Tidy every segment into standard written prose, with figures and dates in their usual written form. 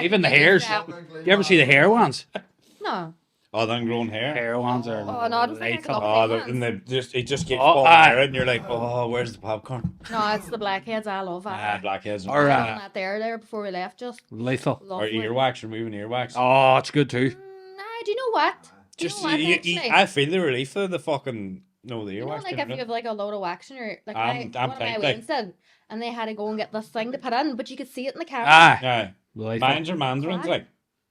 Even the hairs. You ever see the hair ones? No. Oh, then grown hair. Hair ones are. Oh, no, I don't think I could lethal. look Oh, at and them. it just keeps Oh, falling aye. out, and you're like, oh, where's the popcorn? No, it's the blackheads. I love that. Blackheads. Or, I done that there before we left. Just Lethal. or lovely. earwax, removing earwax. Oh, it's good too. Nah, do you know what? Do you Just know what, you, actually? I feel the relief of the fucking the You know, earwax. like if you have like a load of wax in your like I'm one of my tight, wains did, and they had to go and get this thing to put in, but you could see it in the camera. Aye. Yeah, Lethal. mines are mandarins Aye. like.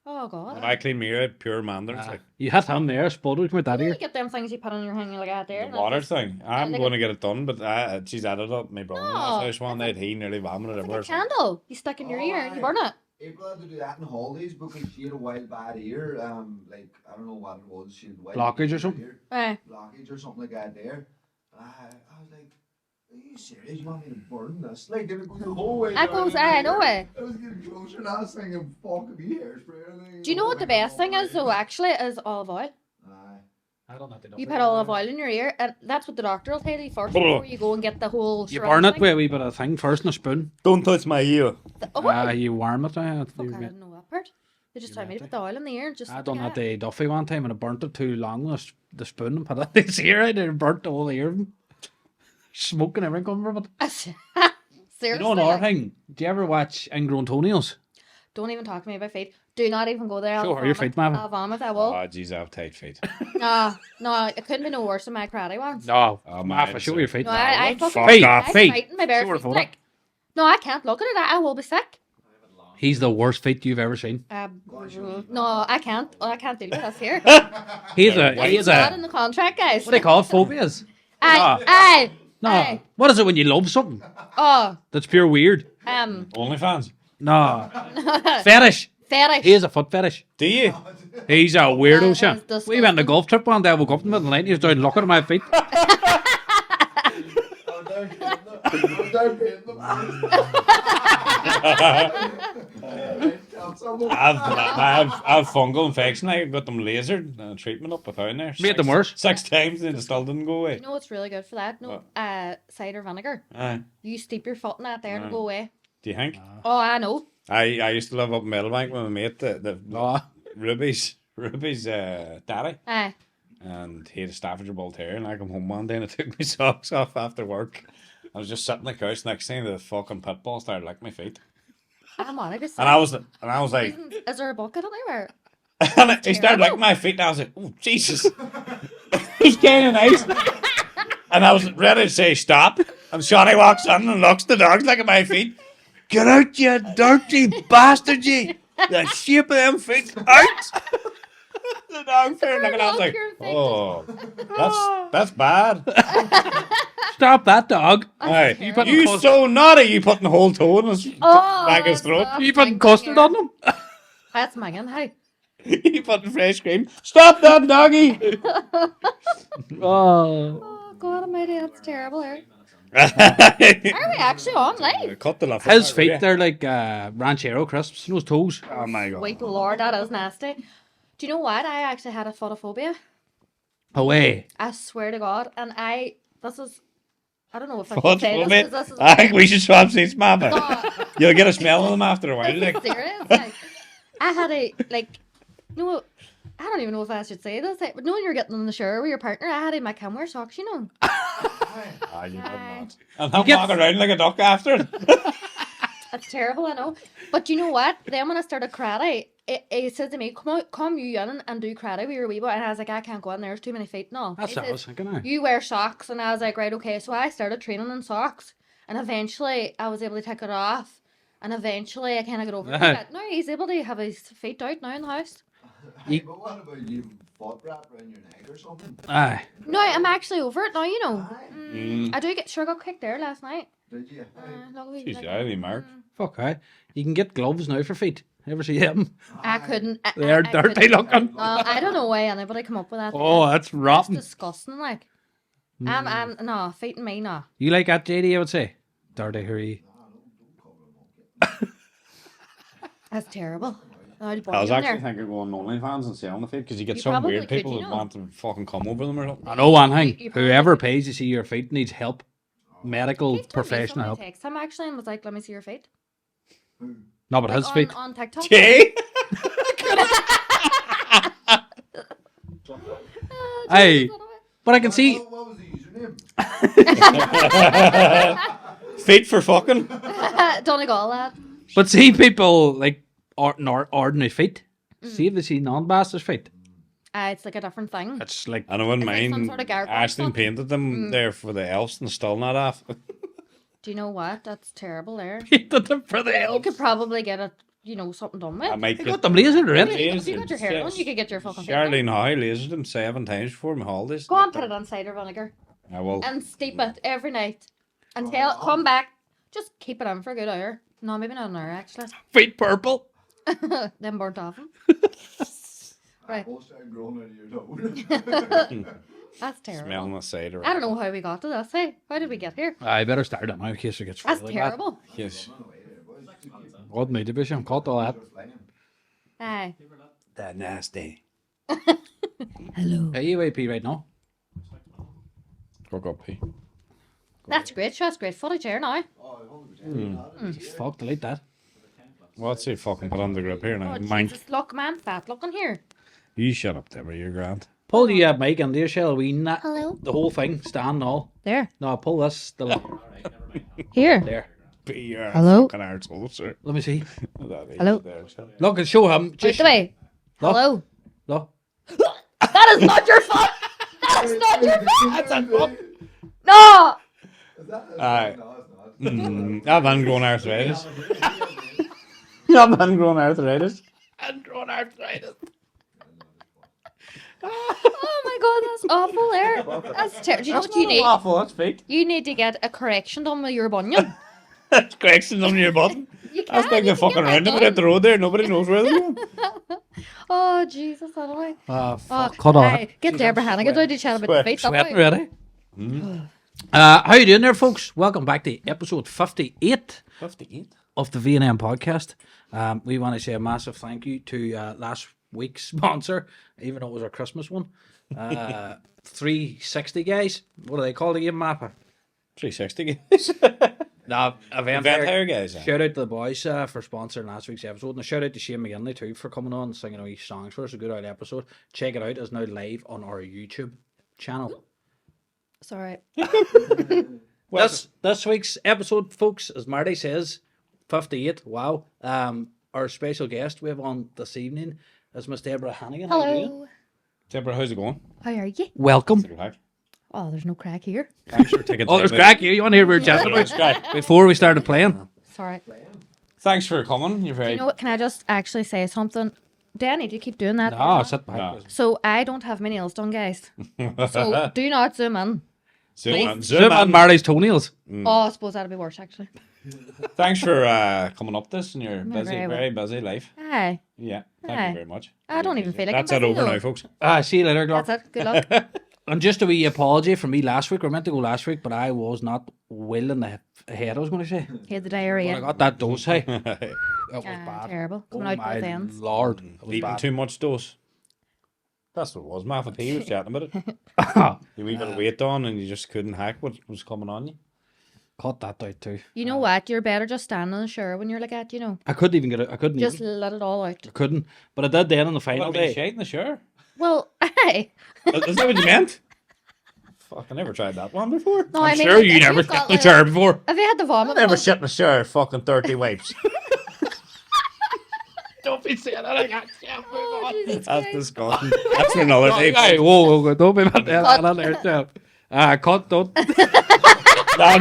Oh god. When I clean my ear out, pure mandarins like. You hit him there, spotted with that You ear. get them things you put on your hanger like that there. The and water it's thing. I'm like going to get it done, but she's added up my brother-in-law's No, house one night. He nearly vomited like everywhere. a candle. You stick in your ear and you burn it. April had to do that in holidays because she had a wild bad ear. Like I don't know what it was. She had wild Blockage or ear, something? Aye. blockage or something like that there. And I was like, "Are you serious? You want me to burn this? Like, did it go the whole way?" That down goes. in I my know ear? it. I was getting closer, and I was thinking, "Fuck me, hairspray." Like, Do you know what the best thing is though? Actually, is olive oil. Aye. I don't know. You put olive oil in your ear, and that's what the doctor will tell you first before you go and get the whole. You shrub burn it thing. with a wee bit of thing first in a spoon. Don't touch my ear. Oh, You warm it. fuck, I didn't know that part. They just told me to put the oil in the ear and just. I done that the Duffy one time and I burnt it too long with the spoon and put it in his ear and it burnt the whole ear of him. Smoke and everything coming from it. Seriously. You know another thing? Do you ever watch Ingrown Toenails? Don't even talk to me about feet. Do not even go there. I'll Show her your vomit. feet, Mavin. I'll vomit. I will. Oh, jeez, I have tight feet. No, it couldn't be no worse than my karate ones. No. Oh, Martha, mine, show so- your feet. No, I fucking Fuck Feet, off. I feet. frighten my bare Show her feet. photo. Like, no, I can't look at it. I will be sick. He's the worst feet you've ever seen. No, I can't. Oh, I can't deal with this here. He's It's not in a, the contract, guys. what do they call it, phobias? Aye. No. Aye. What is it when you love something? Oh, That's pure weird. OnlyFans. No. Fetish. fetish. He has a foot fetish. Do you? He's a weirdo, That son. is disgusting. We went on a golf trip one day. I woke up in the middle of the night and he was down looking at my feet. I'm down paying them. I've fungal infection. I got them lasered and treatment up without there. Made them worse. 6 times and it still didn't go away. You know what's really good for that? No, cider vinegar. Aye. You steep your foot in that there and go away. Do you think? Oh, I know. I used to live up in Middlebank with my mate, the Oh. Ruby's daddy. Aye. And he had a Staffordshire Bull Terrier, and I come home one day and I took my socks off after work. I was just sitting on the couch. Next thing, the fucking pit bull started licking my feet, I'm on it. and I was like, Is there a bucket anywhere? and he started licking my feet, and I was like, oh Jesus, he's kind of nice. And I was ready to say stop, and Shawnee walks in and looks the dog's licking my feet. Get out, you dirty bastard, you! The shape of them feet out. The dog started looking. I was like, oh, that's bad. Stop that dog. Aye. You putting You custard- so naughty, you putting the whole toe in his back his throat. You putting custard on them? That's minging. Hey. You putting fresh cream. Stop that doggy! Oh. Oh God Almighty, that's terrible. Are Cut we actually on live? the left. His feet, they're like ranchero crisps in his toes. Oh my god. Sweet Lord, that is nasty. Do you know what? I actually had a photophobia. Away. I swear to God, and I don't know if I What? can say this. 'Cause this is I think we should swap seats, Mama. Oh, You'll get a smell of them after a while. this Like. is serious. Like, I had a no. I don't even know if I should say this, but knowing you're getting in the shower with your partner, I had in my camera socks, you know. Ah, you could Aye. not. And I'm walking around like a duck after it. That's terrible, I know. But you know what? Then when I started karate, he said to me, come you in and do karate with your wee boy. And I was like, I can't go in there, there's too many feet and all. That's He what I says, was thinking of. you wear socks. And I was like, right, okay. So I started training in socks. And eventually I was able to take it off. And eventually I kind of got over it. But now he's able to have his feet out now in the house. But what about you foot wrap around your neck or something? Aye. No, I'm actually over it now, you know. Aye. I do got kicked there last night. Did you? Luckily, Jeez, like, I didn't mark. Fuck, aye. You can get gloves now for feet. Ever see them? I couldn't. They're I dirty couldn't. looking. I don't know why anybody come up with that. Oh, that's That's rotten. disgusting. Like, I'm no feet and me no. You like that, JD, I would say? Dirty, hairy. That's terrible. I was actually thinking of going OnlyFans and selling the feet because you get You some probably weird could, people you that know. want to fucking come over them or something. I know one thing. You probably Whoever could. pays to see your feet needs help. Medical, professional help. Text him actually and was like, "Let me see your feet." No, but Like his feet. on TikTok. Jay? Hey, but I can see. What was the username? Feet for fucking. Donegal lad. But see people like ordinary feet. See if they see non-bastards feet. It's like a different thing. It's like And I wouldn't It's like some mind. sort of gargoyle Ashton stuff. painted them there for the elves and still not off. Do you know what? That's terrible there. painted them for the You elves. could probably get a something done with. I might They get got them lasered already. If you got your hair done, you could get your fucking feet done. Charlene Hoy lasered them 7 times before my holidays. Go on, put it on cider vinegar I will. and steep it every night until come back. Just keep it on for a good hour. No, maybe not an hour actually. Feet purple. Then burnt off 'em. Right. Both started growing out of your toe. That's terrible. Smelling the cider. I don't know how we got to this. Hey, how did we get here? I better start it now in case it gets That's really terrible. Yes. bad. God made it, I'm caught all that. Aye. That nasty. Hello. Hey, UAP right now. Hook up, P. That's great. That's great footage here now. Fuck, delete that. What's it fucking put on the grip here now? Oh, Mine. Jesus, look, man, fat looking here. You shut up, Deborah. You're grand. Pull the mic in there, shall we? Hello. The whole thing, stand and all. There. No, pull this. Here. There. Be your Hello? fucking arsehole, sir. Let me see. That is Hello? there, so. Look, and show him. Wait Just the way. Look. Hello. Look. That is not your fault. That is not your fault. That's a fuck. No. Aye. I've ingrown arthritis. I've ingrown arthritis. Andron arthritis. Oh my god, that's awful there. That's terrible. Do you know what you need? Awful, that's fake. You need to get a correction done with your bunion. That's correction on your button. You I was can, thinking you can fucking get that around about done. the road there. Nobody knows where they're going. Oh Jesus, anyway. Fuck. Oh, Cut off. aye, get Deborah Hannigan down to chat about the feet. Sweating That ready? How you doing there, folks? Welcome back to episode 58 58. of the V&M podcast. We want to say a massive thank you to last week's sponsor, even though it was our Christmas one. 360 guys. What do they call the game, Mappa? 360 guys. No, Event Event Hire. hire guys. Shout out to the boys for sponsoring last week's episode, and a shout out to Shane McGinley too for coming on and singing all these songs for us. A good old episode. Check it out. It's now live on our YouTube channel. Sorry. This week's episode, folks, as Marty says, 58. Wow. Our special guest we have on this evening is Miss Deborah Hannigan. How you doing? Hello. Deborah, how's it going? How are you? Welcome. Oh, there's no crack here. Thanks for taking Oh, there's time crack here. You want to hear we were chatting There's about crack. before we started playing? Sorry. Thanks for coming. You're very. You know what? Can I just actually say something? Danny, do you keep doing that? No, sit back. No. So I don't have my nails done, guys. So do not zoom in. Zoom in. Zoom on Marty's toenails. Oh, I suppose that'd be worse actually. Thanks for coming up this in your busy, very very busy life. Aye. Yeah, thank Aye. you very much. I don't even feel like That's I'm it busy, over though. now, folks. See you later, Clark. That's it. Good luck. And just a wee apology for me last week. We were meant to go last week, but I was not well in the head, I was going to say. He had the But I diarrhea. got that dose, hey. It was bad. Terrible. Oh Coming out my both ends. lord. It was Eating bad. too much dose. That's what it was. Matthew P was chatting about it. You wee bit of weight on and you just couldn't hack what was coming on you. Cut that out too. You know what? You're better just standing in the shower when you're like that, you know. I couldn't even get it. I couldn't Just even. let it all out. I couldn't. But I did then on the final What, been day. shite in the shower? Well, aye. Is that what you meant? Fuck, I never tried that one before. No, I'm I mean, sure like, you if never you've got, got the like- chair before. Have you had the vomit? I never one? shit in the shower fucking 30 wipes. Don't be saying that. I got Oh, Jesus That's Christ. disgusting. That's for another day. Hey, whoa, don't be mad at that there, Jeff. Cut, don't. No, I'm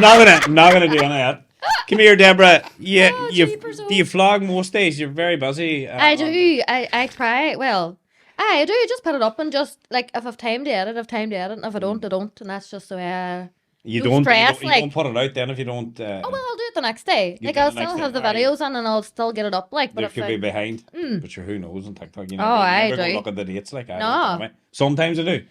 not gonna do any of that. Come here, Deborah. Yeah, Oh, you jeepers, oh. do you vlog most days? You're very busy. I do. I try. Well, I do. Just put it up and just like if I've time to edit, I've time to edit. And if I don't, I don't. And that's just the way I. You no don't. stress, You like- don't put it out then if you don't. Oh well, I'll do it the next day. You Like do it I'll the next still day, have the aye. videos on, and I'll still get it up. Like, but There if could I, be behind, but sure, who knows on TikTok? You Oh, I never go do. look at the dates like I No. do. Sometimes I do.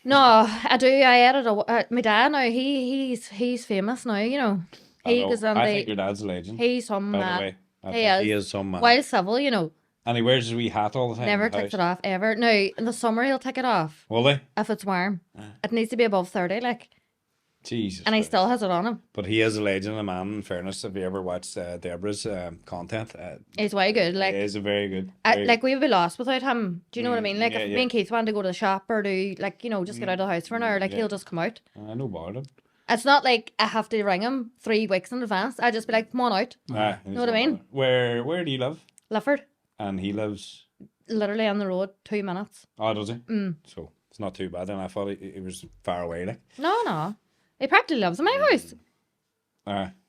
no, I do. I edit. My dad now. He's famous now. You know, he I goes know. on I think the. your dad's a legend. He's some by the mad. way, I He think is. he is some man. Wild civil, you know. And he wears his wee hat all the time. Never in the takes house. it off ever. No, in the summer he'll take it off Will they? if it's warm. It needs to be above 30. Like Jesus. and he Christ. still has it on him. But he is a legend, a man. In fairness, have you ever watched Deborah's content? He's way good. Like, he is a very good. like we'd be lost without him. Do you know what I mean? Like, yeah, if yeah. me and Keith wanted to go to the shop or do, like, you know, just get out of the house for an hour, like, yeah. he'll just come out. I know about it. It's not like I have to ring him 3 weeks in advance. I just be like, come on out. Know what I mean? Where do you live? Lifford, And he lives. literally on the road, 2 minutes. Oh, does he? So it's not too bad. Then I thought he was far away. Like. No. He practically lives in my house.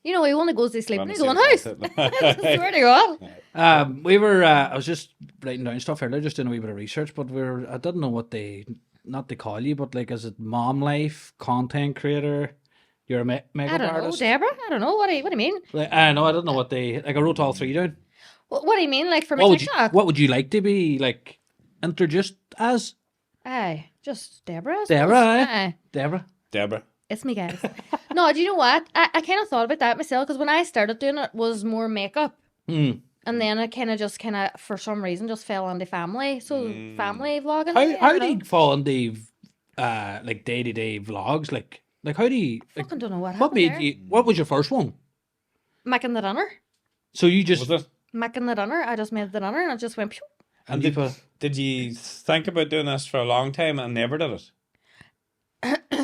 You know, he only goes to sleep in his own house. Swear to God. I was just writing down stuff earlier, just doing a wee bit of research, but I didn't know what not they call you, but like, is it mom life, content creator? You're a makeup I don't know, artist? Deborah. I don't know. What do you mean? Like, I know, I don't know what I wrote all three down. What do you mean? Like, for my What TikTok? would you like to be, like, introduced as? Aye, just Deborah. I suppose. Deborah, aye. Aye. Deborah. It's me, guys. No, do you know what? I kind of thought about that myself, because when I started doing it was more makeup. And then I kind of, for some reason, just fell into family. So, family vlogging. How do you fall into, like, day-to-day vlogs? Like how do you... Like, Fucking don't know what what happened made there. you... What was your first one? Making the dinner. So you just... Was it? Making the dinner. I just made the dinner and it just went... Pew. And you put... did you think about doing this for a long time and never did it?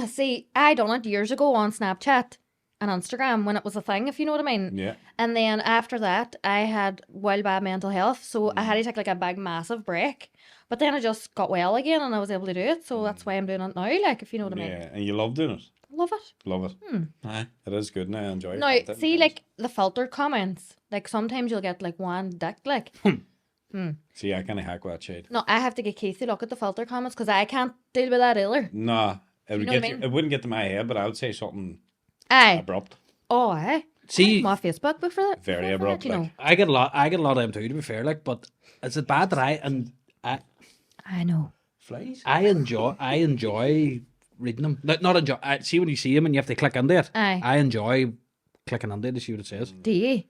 See, I done it years ago on Snapchat and Instagram when it was a thing, if you know what I mean. Yeah. And then after that, I had wild bad mental health, so I had to take like a big massive break. But then I just got well again and I was able to do it, so that's why I'm doing it now, like, if you know what I mean. Yeah, and you love doing it. Love it. Love it. Aye, it is good now. I enjoy it. Now, see, like, the filtered comments, like, sometimes you'll get, like, one dick, like... See, I kind of hack that shade. No, I have to get Keith to look at the filter comments, because I can't deal with that either. Nah, it would know what I get you, mean? it wouldn't get to my head, but I would say something Aye. abrupt. Oh, aye. See... I'm on Facebook before that. Very before abrupt, that, you know. like. I get a lot of them too, to be fair, like, but is it bad that I know. Flies? I enjoy reading them. Not enjoy. See when you see them and you have to click into it. Aye. I enjoy clicking into it to see what it says. Do you?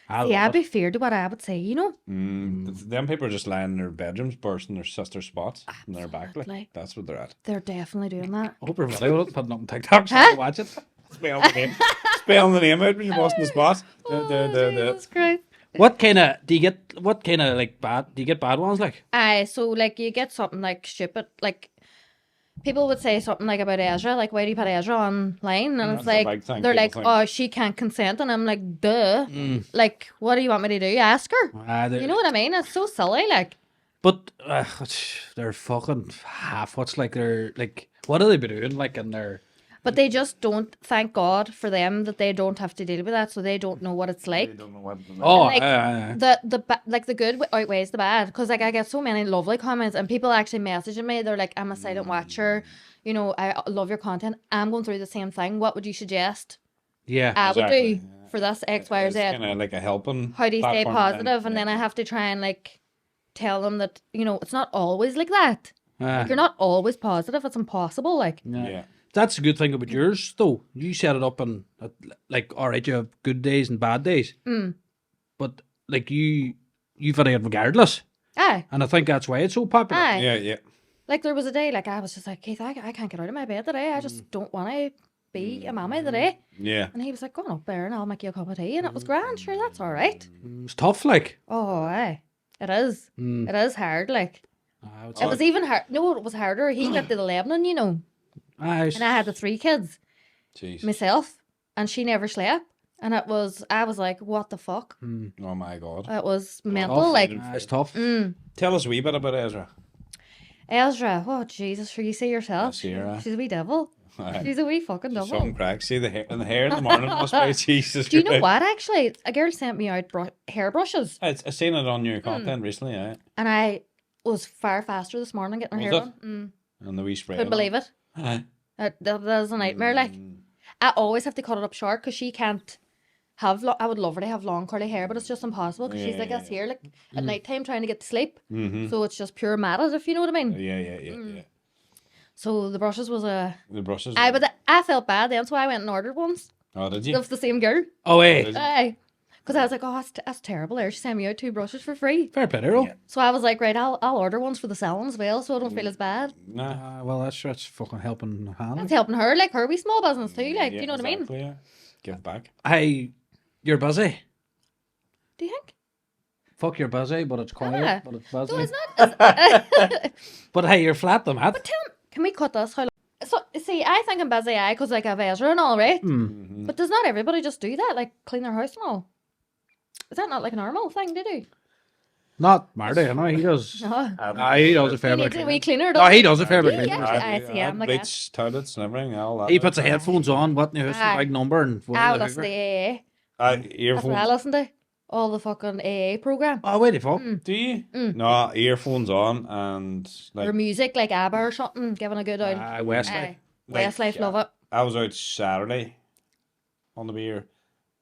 I See, I'd love be it. feared of what I would say, you know? Them people are just lying in their bedrooms, bursting their sister's spots in their back. Like, Absolutely. that's what they're at. They're definitely doing that. I hope everybody will put it up on TikTok so I Huh? can watch it. Spell the name. Spell the name out when you're busting the spot. Jesus Christ. What kind of like bad? Do you get bad ones like? Aye, so like you get something like stupid, like people would say something like about Ezra, like why do you put Ezra online? And it's That's a like big thing they're people like, think. oh, she can't consent, and I'm like, duh. Like, what do you want me to do? Ask her. You know what I mean? It's so silly, like. But they're fucking half-wits. Like they're like, what are they be doing? Like in their But they just don't. Thank God for them that they don't have to deal with that, so they don't know what it's like. Don't know what. Like, aye. the good outweighs the bad, because like I get so many lovely comments and people actually messaging me. They're like, I'm a silent watcher, you know, I love your content, I'm going through the same thing, what would you suggest Yeah. I would Exactly, do for this X, Y, or It's Z? kind of like a helping. How do you stay platform, positive? And then I have to try and like tell them that, you know, it's not always like that. Like, you're not always positive, it's impossible, like. Yeah. That's a good thing about yours, though. You set it up and like, all right, you have good days and bad days, but like you video it regardless, Aye. and I think that's why it's so popular. Aye. Yeah. Like, there was a day, like, I was just like, Keith, I can't get out of my bed today. I just don't want to be a mammy today. Yeah. And he was like, go on up there and I'll make you a cup of tea. And it was grand. Sure, that's all right. It's tough, like. Oh, aye. It is. It is hard, like. It's It was even hard. No, it was harder. He lived in Lebanon, you know. And I had the 3 kids Jeez. myself. And she never slept. And I was like, what the fuck? Oh my God. It was mental. tough. Like, It's tough. Tell us a wee bit about Ezra. Ezra, oh, Jesus, sure you see yourself. I see her, aye. She's a wee devil. Aye. She's a wee fucking devil. Something cracks. See the hair in the morning must be Jesus. Do you know Christ. what, actually? A girl sent me out hairbrushes. I seen it on your content recently, yeah. And I was far faster this morning getting her hair Was it? done. And the wee spray. Couldn't believe it. Aye. That was a nightmare. Like, I always have to cut it up short because she can't have. I would love her to have long curly hair, but it's just impossible because she's like us here, like at night time trying to get to sleep. So it's just pure matted, if you know what I mean. Yeah. So the brushes was a. The brushes. I felt bad then, so I went and ordered ones Oh, did you? of the same girl. Oh, wait. Aye. Because I was like, oh, that's terrible there. She sent me out 2 brushes for free. Fair play, though. So I was like, right, I'll order ones for the salon as well, so I don't feel as bad. Nah. Well, that's fucking helping hand. That's helping her, like her wee small business too, like, do you know what I mean? Yeah. Give back. Hey, you're busy. Do you think? Fuck, you're busy, but it's quiet, Ah. but it's busy. So it's not. But hey, you're flat them, hat. Can we cut this? How long? So, see, I think I'm busy, because like I have Ezra and all, right? But does not everybody just do that, like clean their house and all? Is that not like a normal thing to do? Not Marty, I know he does. No. He does a fair He bit. needs a wee cleaner, No, doesn't he does a fair bit. Yeah, cleaning. yeah. I see, I'm like that. bleach toilets and everything. All that. He puts the headphones on, what in the house, Aye. big number, and I would listen to AA. That's what I Earphones. listen to. All the fucking AA program. Oh, wait the fuck. Do you? No, earphones on and like Or music like ABBA or something, giving a good old. Wesley. Aye. Westlife, love it. I was out Saturday on the beer,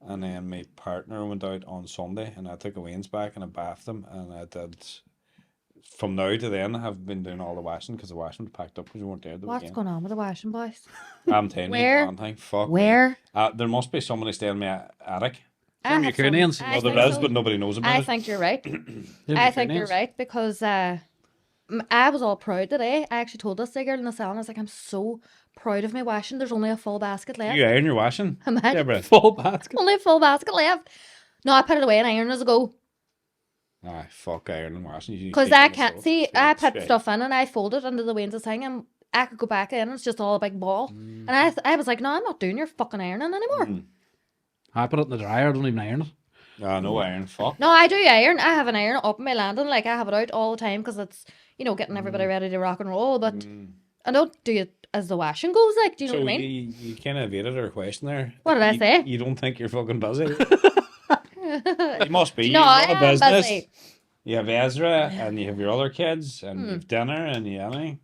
and then my partner went out on Sunday, and I took a Wayne's back and I bathed them, and I did. From now to then, I have been doing all the washing because the washing was packed up because we weren't there the What's weekend. going on with the washing boys? I'm telling Where? you, one thing. Fuck. me. Where? There must be somebody staying in my attic. Some I Ukrainians. I Well, there think is, so. but nobody knows about I it. think you're right. Them I think you're Ukrainians. right because I was all proud today. I actually told this girl in the salon, I was like, I'm so proud of my washing. There's only a full basket left. You iron your washing, Imagine. Deborah. Full basket. Only a full basket left. No, I put it away in iron as a go. Ah, fuck iron and washing. You Because take I them can't yourself. see, Straight, I put straight. stuff in and I fold it under the Wayne's thing and I could go back in and it's just all a big ball. And I was like, no, I'm not doing your fucking ironing anymore. I put it in the dryer, I don't even iron it. Ah, no iron. Fuck. No, I do iron. I have an iron up in my landing. Like, I have it out all the time because it's, getting everybody ready to rock and roll. But I don't do it as the washing goes. Like, do you know So what I mean? you kind of evaded our question there. What did I You- say? You don't think you're fucking busy? You must be. No, You I run a am business. busy. You have Ezra and you have your other kids and you have dinner and you anything.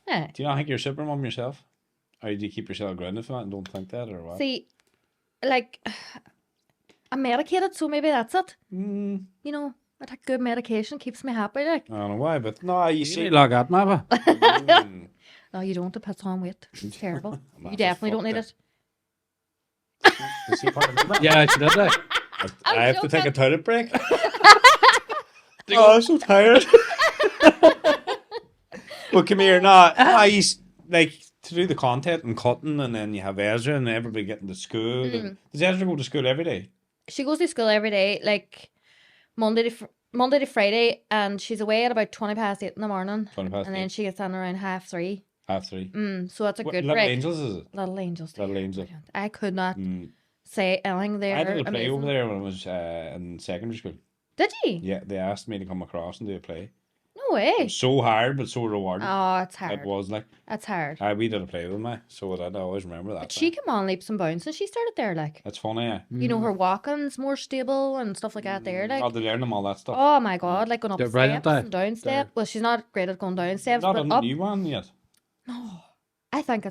Yeah. Do you not think you're a super mum yourself? Or do you keep yourself grounded for that and don't think that or what? See, like, I'm medicated, so maybe that's it. I take good medication, keeps me happy. Like, I don't know why, but no, you You see. need log out, Mava. no, you don't. It puts on weight. It's terrible. Man, You definitely don't fuck need it. it. Is he part of that? Yeah, she did that. I have to take a joking. toilet break. Oh, I'm so tired. But come here, no, I used like to do the content and cutting, and then you have Ezra and everybody getting to school. And does Ezra go to school every day? She goes to school every day, like Monday to Friday, and she's away at about 8:20 in the morning. 20 past And then 8, she gets in around 3:30. 3:30. So that's a What, good Little break. Angels is it? Little Angels. Little Angel. I could not say anything there. I did a play amazing. over there when I was in secondary school. Did you? Yeah, they asked me to come across and do a play. No way. It was so hard, but so rewarding. Oh, it's hard. It was like, That's hard. we did a play with me, so I always remember that. But she came on leaps and bounds and she started there, like. It's funny, yeah. Her walking's more stable and stuff like that there, like. Oh, they learn them all that stuff. Oh my god, like going up They're steps brilliant, and down steps. Well, she's not great at going down steps, Not but on the up. new one yet. I think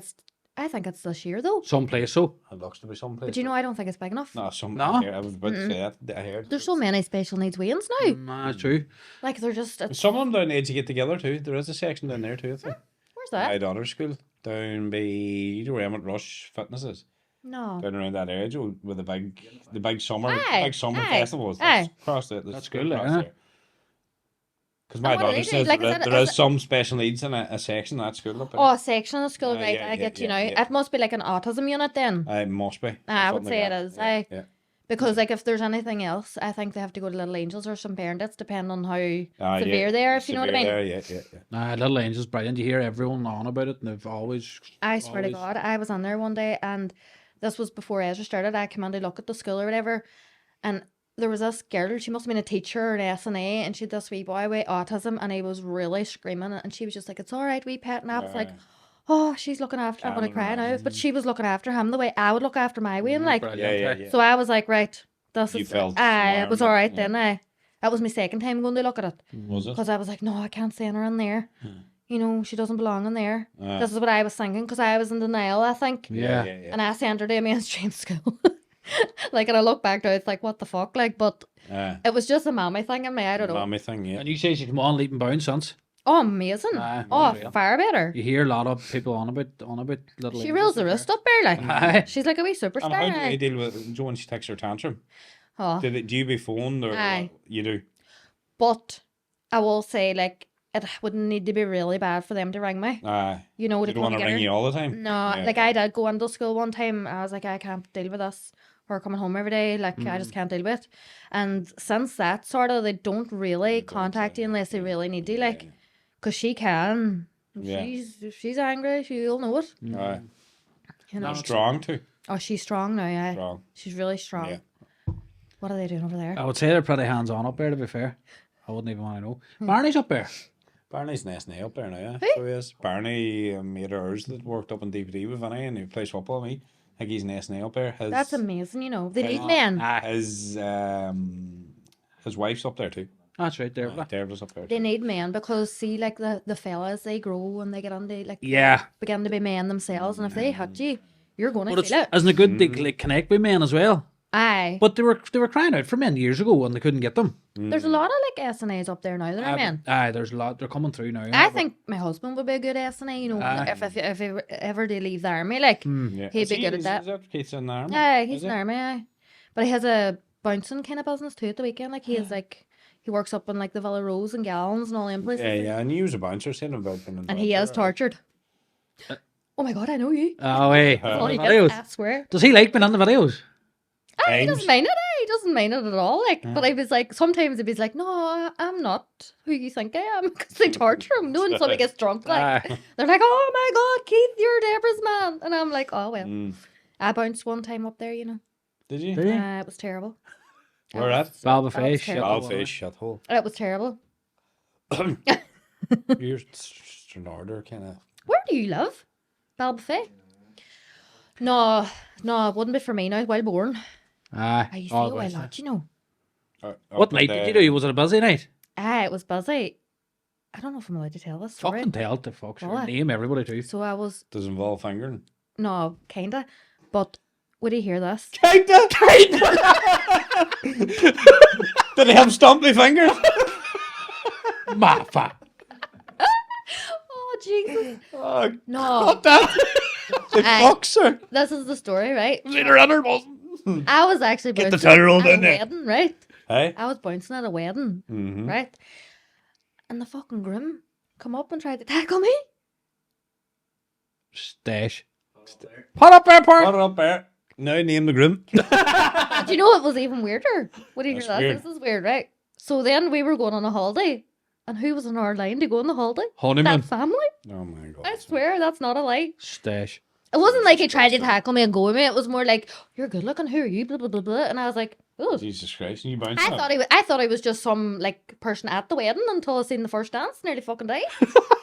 it's this year though. Someplace, so. It looks to be someplace. But I don't think it's big enough. No, some. No? I was about to say that. I heard. There's so many special needs Waynes now. Nah, true. Like they're just. Some of them down there to get together too. There is a section down there too. I think. Where's that? My daughter's school down by where Emmett Rush Fitness is. No. Down around that area, Joe, with the big summer Aye, summer aye, festivals. aye. That's across there. That's good, isn't it? Because my And what do daughter they do? says Like, that is it- there is is it- some special needs in a section of that school up there. Oh, a section of school, Ah, right? yeah, I get yeah, you now. yeah. It must be like an autism unit then. It must be. I would Something say like it that. is. Yeah, Aye. yeah. Because like if there's anything else, I think they have to go to Little Angels or some parents, depending on how Ah, yeah. severe they are, if you know what I mean. Severe there, yeah. Nah, Little Angel's brilliant. You hear everyone on about it, and they've always. I swear to always- God, I was on there one day and this was before Ezra started. I came in to look at the school or whatever, and there was this girl, she must have been a teacher or an S&A, and she had this wee boy with autism, and he was really screaming, and she was just like, it's all right, wee pet, and I was like, oh, she's looking after, I'm going to cry now, but she was looking after him the way I would look after my Wayne, like, Brilliant, Yeah. so I was like, right, this You is, felt it was warm, all right yeah. then, that was my second time going to look at it, Was it? because I was like, no, I can't send her in there, she doesn't belong in there, Ah. this is what I was thinking, because I was in denial, I think, Yeah. and I sent her to a mainstream school. Like, and I look back now, it's like, what the fuck? Like, but it was just a mommy thing in me, I don't know. Mommy thing, yeah. And you say she come on leap and bound since. Oh, amazing. Aye, Oh, unreal. far better. You hear a lot of people on about Little She Angels reels the up there. wrist up there, like. Aye. She's like a wee And how do superstar. you deal with Joe when she takes her tantrum? Oh. Do you be phoned or Aye. you do? But I will say, like, it wouldn't need to be really bad for them to ring me. Aye. You know, They to don't come want to get ring her. you all the time. No, Yeah. like I did go into school one time. I was like, I can't deal with this. We're coming home every day. Like, I just can't deal with it. And since that sort of, they don't really contact you unless they really need to. Like, because she can. Yeah. If she's angry, she'll know it. Aye. You know. Strong too. Oh, she's strong now, yeah. Strong. She's really strong. Yeah. What are they doing over there? I would say they're pretty hands-on up there, to be fair. I wouldn't even want to know. Barney's up there. Barney's nice now up there now, yeah. Who? So he is. Barney, mate of ours that worked up on DVD with Vinny and he plays football with me. I think he's nice now up there. That's amazing, you know. They need men. His wife's up there too. That's right, Deborah. Deborah's up there They too. need men because see, like the fellas, they grow and they get on to like Yeah. begin to be men themselves, and if they hit you, you're going But to it's, feel it. isn't it good they like, connect with men as well? Aye, But they were crying out for men years ago and they couldn't get them. there's a lot of like SNAs up there now that are men. Aye, there's a lot. They're coming through now. I think my husband would be a good SNA, you know, Aye. if he ever did leave the army, like Yeah. he'd Is be he- good at is- that. Is that Keith's in the army? Aye, he's Is in he? the army, aye. But he has a bouncing kind of business too at the weekend. Like he is like he works up in like the Villa Rose and Gallons and all them places. Yeah, yeah. And he was a bouncer, seen him about being a And he is bouncer, tortured. Oh my god, I know you. Oh, hey. Oh, he videos. does, I swear. Does he like being on the videos? Ah, he Times. doesn't mind it. He doesn't mind it at all. Like, but I was like, sometimes he'd be like, "No, I'm not who you think I am," because they torture him. No, when somebody gets drunk, like Aye. they're like, "Oh my god, Keith, you're Deborah's man," and I'm like, "Oh well." Mm. I bounced one time up there, you know. Did you? Did you? It was terrible. Where at? Balbafish. terrible. Balfish, shithole. It was terrible. You're just an order, kind of. Where do you live? Balbuffet? No, it wouldn't be for me now. Well born. Aye. I used to Oh, go a bless lot, you know. What night did you do? Was it a busy night? Ah, it was busy. I don't know if I'm allowed to tell this story. Fucking tell the fuck. Sure. Well, Name everybody too. So I was Does it involve fingering? no, kinda, but would you hear this? Kinda. Did he have stumpy fingers? Mafa. Oh Jesus! Oh, No, what that? The Aye. boxer. this is the story, right? Was it a runner, wasn't? I was actually Get the bouncing towel rolled at a in there. wedding, right? Hey. I was bouncing at a wedding, Mm-hmm. right? And the fucking groom come up and tried to tackle me. Stash. Put up there, Put part. it up there. Now name the groom. Do you know what was even weirder? What do you hear That's that? weird. This is weird, right? So then we were going on a holiday, and who was on our line to go on the holiday? Honeymoon. That family. Oh my god. I swear, that's not a lie. Stash. It wasn't like he tried to tackle me and go with me. It was more like, "You're good looking. Who are you?" Blah blah blah blah. And I was like, "Oh." Jesus Christ. And you bounced I thought he was just some like person at the wedding until I seen the first dance. Nearly fucking died.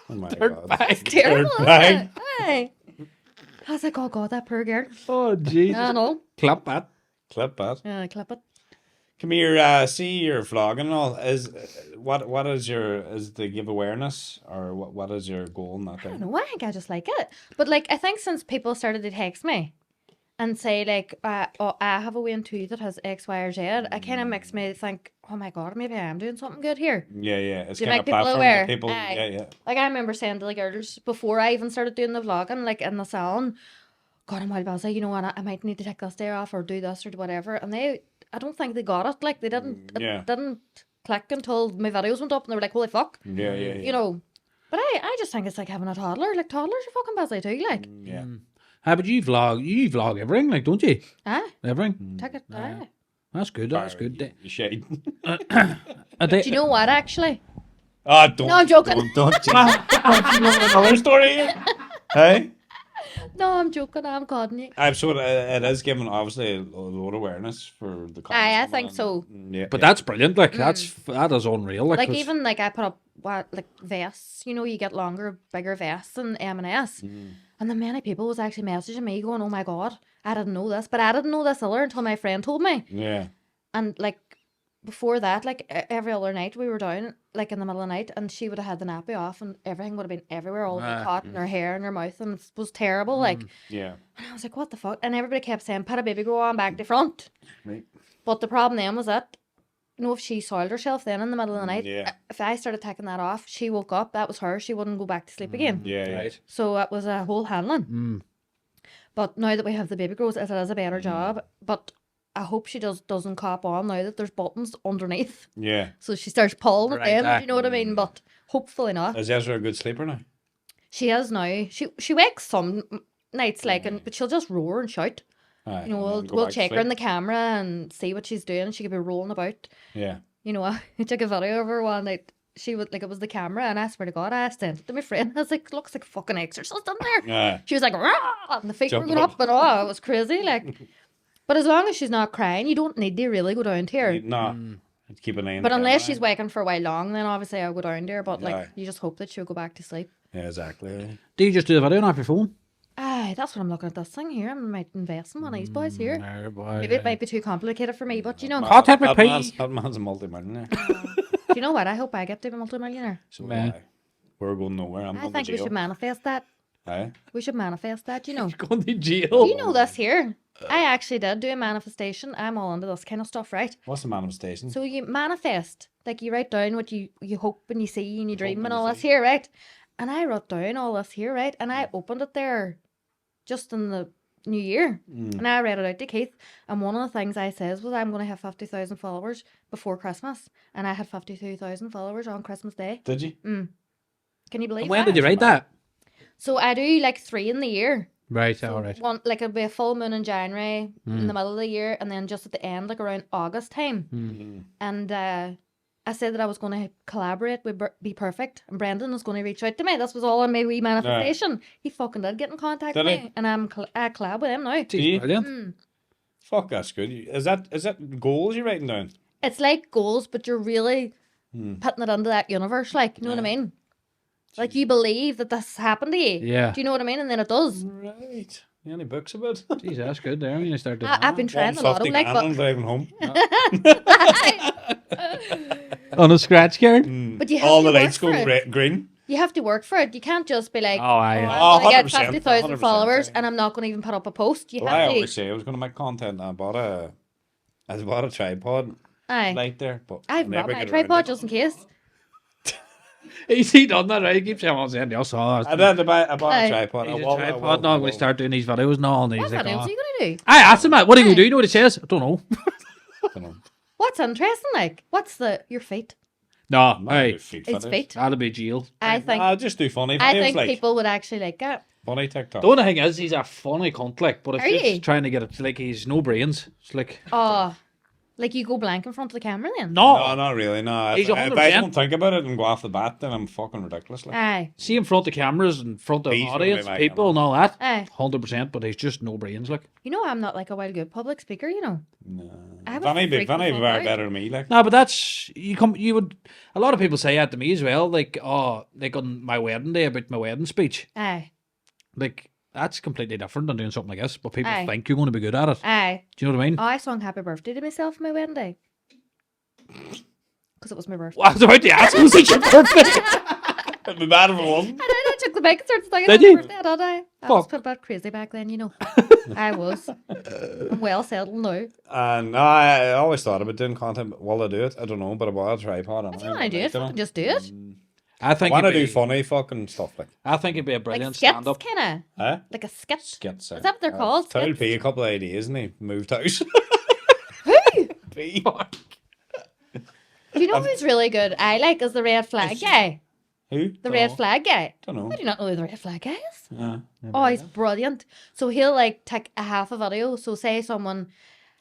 Oh my Third god. bag. Terrible. Third Isn't bag. it? Aye. I was like, "Oh god, that poor girl." Oh, Jesus. I know. Clap that. Clip that. Yeah, clip it. Come here, see your vlogging and all. What is to give awareness or what is your goal in that I thing? don't know. I think I just like it. But like, I think since people started to text me and say like, "Oh, I have a win too that has X, Y, or Z," it kind of makes me think, "Oh my god, maybe I am doing something good here." Yeah, yeah. It's To kind make of people platform aware. that people. Aye. Yeah, yeah. Like I remember saying to the girls before I even started doing the vlogging, like in the salon, "God, I'm wild busy. You know what? I might need to take this day off or do this or whatever." And I don't think they got it. Like they didn't. Yeah. It didn't click until my videos went up, and they were like, "Holy fuck!" Yeah, yeah, yeah. You know. But I just think it's like having a toddler. Like toddlers are fucking busy too. Like, Yeah. How but you vlog everything, like, don't you? Everything. take it. Aye. That's good. That's good. You shade. Do you know what actually? Ah, don't. No, I'm joking. Don't. Another story here. Hey. No, I'm joking. I'm calling you. So it is giving obviously a lot of awareness for the. Aye, I comments think so. and- Yeah. But that's brilliant. Like, that is unreal. Like, Like 'cause- even like I put up like vests. You know, you get longer, bigger vests in M&S. And the many people was actually messaging me going, "Oh my god, I didn't know this," but I didn't know this either until my friend told me. Yeah. And like before that, like every other night we were down, like in the middle of the night, and she would have had the nappy off, and everything would have been everywhere, all the caught in her hair and her mouth, and it was terrible. Like, Yeah. and I was like, "What the fuck?" And everybody kept saying, "Put a baby grow on back to front." Right. But the problem then was that, you know, if she soiled herself then in the middle of the night, Yeah. if I started taking that off, she woke up, that was her, she wouldn't go back to sleep again. Yeah. Yeah. Right. So it was a whole handling. But now that we have the baby grows, it is a better job. But I hope she doesn't cop on now that there's buttons underneath. Yeah. So she starts pulling at Right, them, aye. you know what I mean? But hopefully not. Is Ezra a good sleeper now? She is now. She wakes some nights but she'll just roar and shout. Aye, You know, and we'll then go we'll back to check her in sleep. the camera and see what she's doing. She could be rolling about. Yeah. You know, I took a video of her one night. She would it was the camera, and I swear to God, I sent it to my friend. I was like, looks like a fucking exorcist in there. Aye. She was like, rah! And the feet were Jumping going up. up and oh, it was crazy. But as long as she's not crying, you don't need to really go down to her. No. Keep an eye on But the unless camera. she's waking for a while long, then obviously I'll go down to her. But Aye. you just hope that she'll go back to sleep. Yeah, exactly. Do you just do the video off your phone? Aye, that's what I'm looking at this thing here. I might invest in one of these boys here. No, boy. Maybe it might be too complicated for me, but you know. Contact That McPhee. man's a multi-millionaire. Do you know what? I hope I get to be a multimillionaire. So Man. aye. We're going nowhere. I'm I going think to we jail. should manifest that. Aye. We should manifest that, you know. Going to jail. Do you know this here? I actually did do a manifestation. I'm all into this kind of stuff, right? What's the manifestation? So you manifest, like you write down what you hope and you see and you dream and and all you this see. here, right? And I wrote down all this here, right? And I opened it there just in the new year. And I read it out to Keith. And one of the things I says was I'm going to have 50,000 followers before Christmas. And I had 52,000 followers on Christmas Day. Did you? Can you believe And when that? did you write that? So I do like 3 in the year. Right, So all right. one like it'll be a full moon in January in the middle of the year, and then just at the end, like around August time. And I said that I was going to collaborate with Be Perfect, and Brendan was going to reach out to me. This was all on my wee manifestation. He fucking did get in contact Did with he? me, and I collab with him now. you? Brilliant. Fuck, that's good. Is that goals you're writing down? It's like goals, but you're really putting it into that universe, like, you know what I mean? Like you believe that this happened to you. Yeah. Do you know what I mean? And then it does. Right. Any books about? Jeez, that's good there when you start doing I've been trying a lot of like, I'm but, driving home. on a scratch card. but you have All to the work lights for go it. green. You have to work for it. You can't just be like, Oh, aye. I'm going to get 100%, 50,000 100%, followers aye. and I'm not going to even put up a post. You Well, I have always to. say I was going to make content. I bought a tripod Aye. light there, but I've never brought my get around tripod it. just in case. He's he done that, right? He keeps saying, "Oh, saying, I saw I that." did. I bought Aye. a tripod. He's a I will- tripod now. We start doing these videos and all. And he's What like, videos oh. are you going to do? I asked him that. What do you Aye. do? You know what he says? I don't know. I know. What's interesting, like? What's your feet? No, Not hey, good feet It's fetish. feet. that'll be jail. I think I'll just do funny I videos think like people would actually like it. funny TikTok. The only thing is, he's a funny cunt, like, but it's Are just you? trying to get it. Like, he's no brains. It's like, Oh, like you go blank in front of the camera then? No, not really. No, He's if I 100%. don't think about it and go off the bat, then I'm fucking ridiculous. Like. Aye. see in front of cameras and front of He's gonna audience, be my people and all that. Aye. 100%, but he's just no brains, like. You know I'm not like a wild good public speaker, you know. I would Vanny freak the very fuck out. better than me. Like. No, but that's you would. A lot of people say that to me as well. Like, oh, like on my wedding day about my wedding speech. Aye. Like, that's completely different than doing something like this. But people Aye. think you're going to be good at it. Aye. Do you know what I mean? Oh, I sung happy birthday to myself on my wedding day. Because it was my birthday. I was about to ask, was it your birthday? It'd be bad if it wasn't. I did. I took the mic and started singing Did happy you? birthday, did I? I was Fuck. a bit crazy back then, you know. I was. I'm well settled now. And I always thought about doing content. But will I do it? I don't know, but I bought a tripod. If you want to do it, fucking just do it. I I think want to it'd do be, funny fucking stuff like. I think it'd be a Like brilliant skits, stand up. kind of. Huh? Like a skit. Skits. Is that what they're called? Told Skits? P a couple of ideas and he moved house. Who? P. Do you know who's really good? I like is the red flag guy. Who? The red flag guy. Don't know. I do not know who the red flag guy is. Yeah. Oh, he's brilliant. So he'll like take a half a video. So say someone,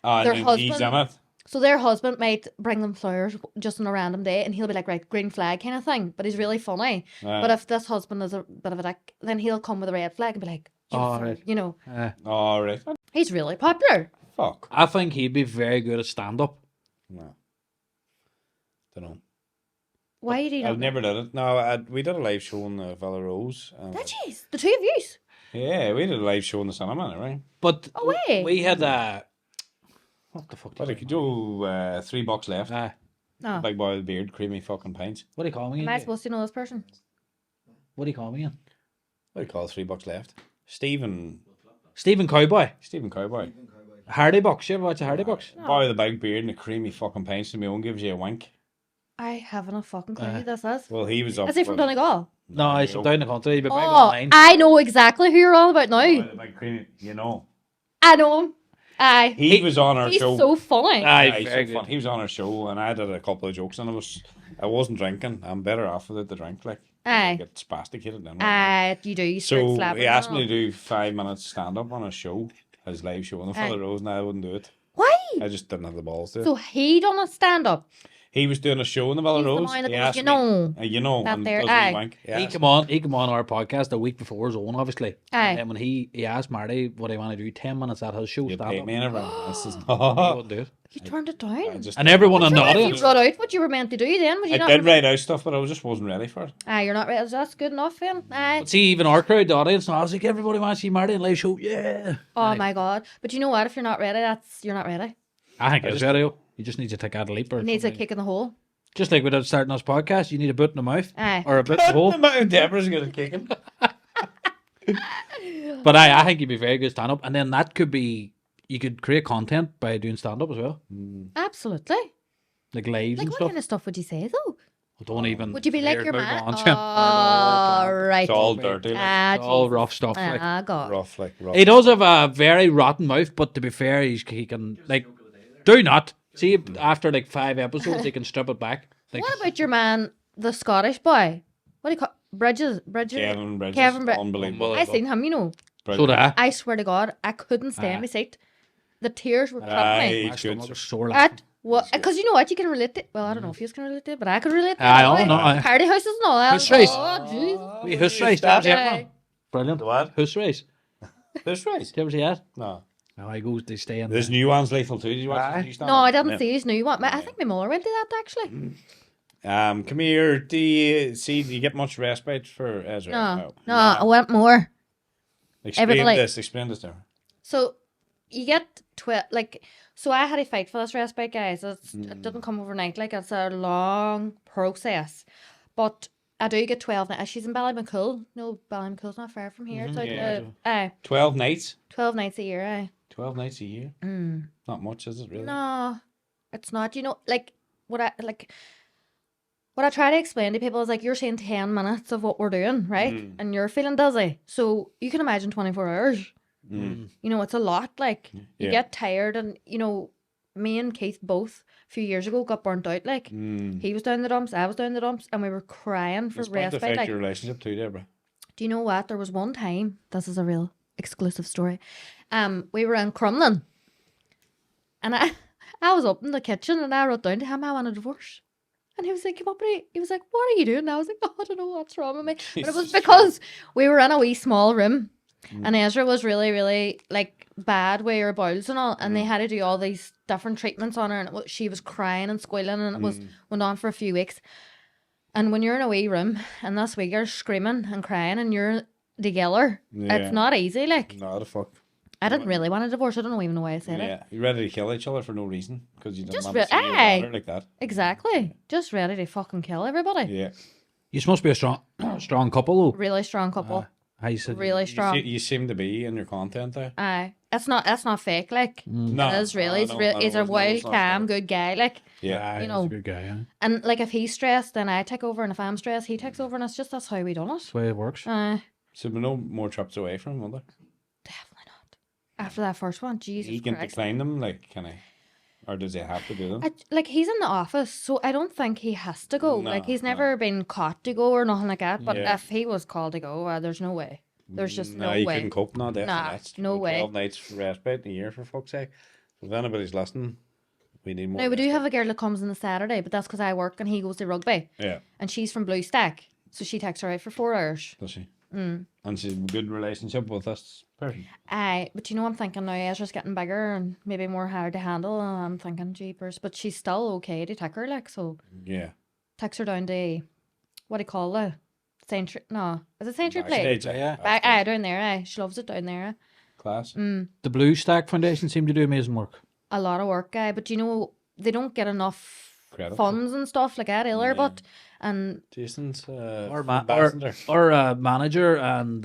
And Their then he's husband- in it. so their husband might bring them flowers just on a random day, and he'll be like, right, green flag kind of thing. But he's really funny. But if this husband is a bit of a dick, then he'll come with a red flag and be like, Oh, right. you know, All right. he's really popular. Fuck. I think he'd be very good at stand up. No. Don't know. Why do you I not? never did it. No, we did a live show in the Villa Rose. That jeez, the two of you. Yeah, we did a live show in the cinema, right? But Oh, way. we had what the fuck? But if you do $3 left, No. big boy with a beard, creamy fucking pints. What do you call me? Am I Again? supposed to know this person? What do you call me? Again? What do you call it, $3 left? Stephen Cowboy. Cowboy. Hardy Box. You ever watch a Hardy Box? Boy with a big beard and a creamy fucking pints to me own gives you a wink. I haven't a fucking clue who this is. Well, he was up. Is he from Donegal? No, he's from down the country. But Oh, I know exactly who you're all about now. Big creamy, you know. I know him. Aye. He was on our He's show. so funny. Aye, He's very so good. fun. He was on our show, and I did a couple of jokes, and I wasn't drinking. I'm better off without the drink, like. Aye. I get spasticated then. You do. You start So slapping. he asked them me up. to do 5 minutes stand up on a show, his live show in the Aye. Father Rose, and I wouldn't do it. Why? I just didn't have the balls to. So he done a stand up. He was doing a show in the Valley He's the Rose. man that He goes, asked you me, know, you know, that and there, does aye. he wank? He Yes. come on our podcast a week before his own, obviously. Aye. And then when he asked Marty what he wanted to do, 10 minutes at his show You stand pay up. me and everything. This is He not. wouldn't do it. You turned it down. And everyone in the Sure, if audience. you wrote out what you were meant to do, then would you I not? did write out stuff, but I just wasn't ready for it. Aye, you're not ready. That's good enough, then. Aye. But see, even our crowd, the audience, and I was like, everybody wants to see Marty in live show. Yeah. Oh my god! But you know what? If you're not ready, you're not ready. I think it's ready. You just need to take out a leap or It needs a something. kick in the hole. Just like without starting this podcast, you need a boot in the mouth Aye. or a boot in the hole. Deborah's good at kicking. But I think you'd be very good stand up, and then that could be you could create content by doing stand up as well, Absolutely. like lives Like and what stuff. kind of stuff would you say though? Don't even. Would you be like hear your about man? nonsense. Oh, right. It's all dirty, like, Ah, It's all Jesus. rough stuff. Like. Ah, God. rough, like rough. He does have a very rotten mouth, but to be fair, he can like do not see after like 5 episodes he can strip it back. Like, What about your man, the Scottish boy? What do you call Bridges? Kevin Bridges, Kevin unbelievable. I seen him. You know, so did I. I swear to God, I couldn't stay in my seat. The tears were trapping Aye, me. My he's stomach good. was sore. Like. At what? Because you know what, you can relate to. Well, I don't know if you can relate to it, but I could relate to it. Aye, all oh, the no, way. aye. Party houses and all that. Who's race? Oh, Jesus. Wait, who's race? Stop. Did you ever see Aye. that? Brilliant. What? Who's race? This race? Did you ever see that? No. No, I goes to stay in. There's new ones lethal too. Did you watch Aye. the new stand? No, I didn't Yeah. see his new one. I think my mother went to that actually. Come here. Do you get much respite for Ezra? No, I want more. Explain Everybody- this. Explain this to her. So you get 12, like, so I had to fight for this respite, guys. It didn't come overnight. Like, it's a long process. But I do get 12 nights. She's in Ballymacool. No, Ballymacool's not far from here. It's like, Yeah. 12 nights. 12 nights a year, aye. 12 nights a year. Not much, is it really? No, it's not. You know, like, what I try to explain to people is like, you're saying 10 minutes of what we're doing, right? And you're feeling dizzy. So you can imagine 24 hours. You know, it's a lot. Like, you Yeah. get tired, and, you know, me and Keith both a few years ago got burnt out. Like, he was down the dumps, I was down the dumps, and we were crying for It's going to respite. affect Like, your relationship too, Deborah. do you know what? There was one time, this is a real exclusive story. We were in Crumlin, and I was up in the kitchen, and I wrote down to him, I want a divorce. And he was like, come up, he was like, what are you doing? And I was like, oh, I don't know what's wrong with me. But it was because we were in a wee small room, and Ezra was really, really, like, bad with her bowels and all, and they had to do all these different treatments on her, and she was crying and squealing, and it went on for a few weeks. And when you're in a wee room, and this wee girl's screaming and crying, and you're together, Yeah. it's not easy. Like, No, the fuck. I didn't really want a divorce. I don't even know why I said it. Yeah, you're ready to kill each other for no reason because you didn't Just want to see your aye. daughter like that. Exactly. Just ready to fucking kill everybody. Yeah, You must be a strong couple though. Really strong couple. I said, Really strong. you seem to be in your content there. Aye. That's not fake. Like, No, it is really. He's, no, real, no, he's a it's not- wild, it's not calm, fair. good guy. Like, Yeah, he's know. a good guy. Yeah. and like if he's stressed, then I take over, and if I'm stressed, he takes over, and it's just that's how we done it. That's the way it works. so we're no more trips away from him, will there? Definitely not. After that first one, Jesus He can Christ. decline them, like, can I? Or does he have to do them? Like, he's in the office, so I don't think he has to go. No, Like, he's no. never been caught to go or nothing like that. But Yeah. if he was called to go, there's no way. There's just no you way. couldn't cope now, definitely. Nah, That's no way. 12 nights respite in a year, for fuck's sake. So if anybody's listening, we need more. Now, we do respite. have a girl that comes on the Saturday, but that's because I work and he goes to rugby. Yeah, And she's from Blue Stack, so she takes her out for 4 hours. does she? And she's in a good relationship with this person. Aye, but you know, I'm thinking now Ezra's getting bigger and maybe more hard to handle, and I'm thinking, jeepers, but she's still okay to take her, like, so Yeah. takes her down to, what do you call it? Century, no, is it Century Play? Backstage, Yeah. Aye, down there, aye. She loves it down there. Class. The Blue Stack Foundation seem to do amazing work. A lot of work, aye, but you know, they don't get enough Credit. funds and stuff like that either, but, and Jason's Our ambassador. manager and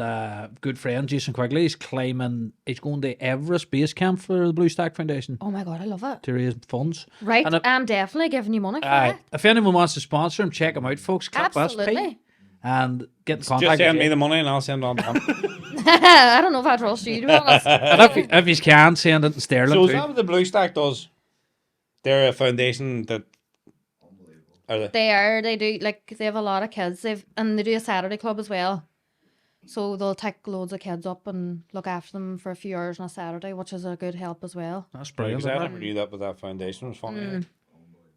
good friend Jason Quigley is climbing. He's going to Everest base camp for the Blue Stack Foundation oh my God, I love it. to raise funds. Right, And I'm definitely giving you money for that. if anyone wants to sponsor him, check him out, folks. Clip us, Absolutely. Pete, and get in Just contact. send with me you. the money and I'll send it on to him. I don't know if I trust you, to be honest. And if you can, send it in sterling So is too. that what the Blue Stack does? They're a foundation that are They do, like, they have a lot of kids. And they do a Saturday club as well. So they'll take loads of kids up and look after them for a few hours on a Saturday, which is a good help as well. That's brilliant. because I isn't it? never knew that with that foundation. It was funny.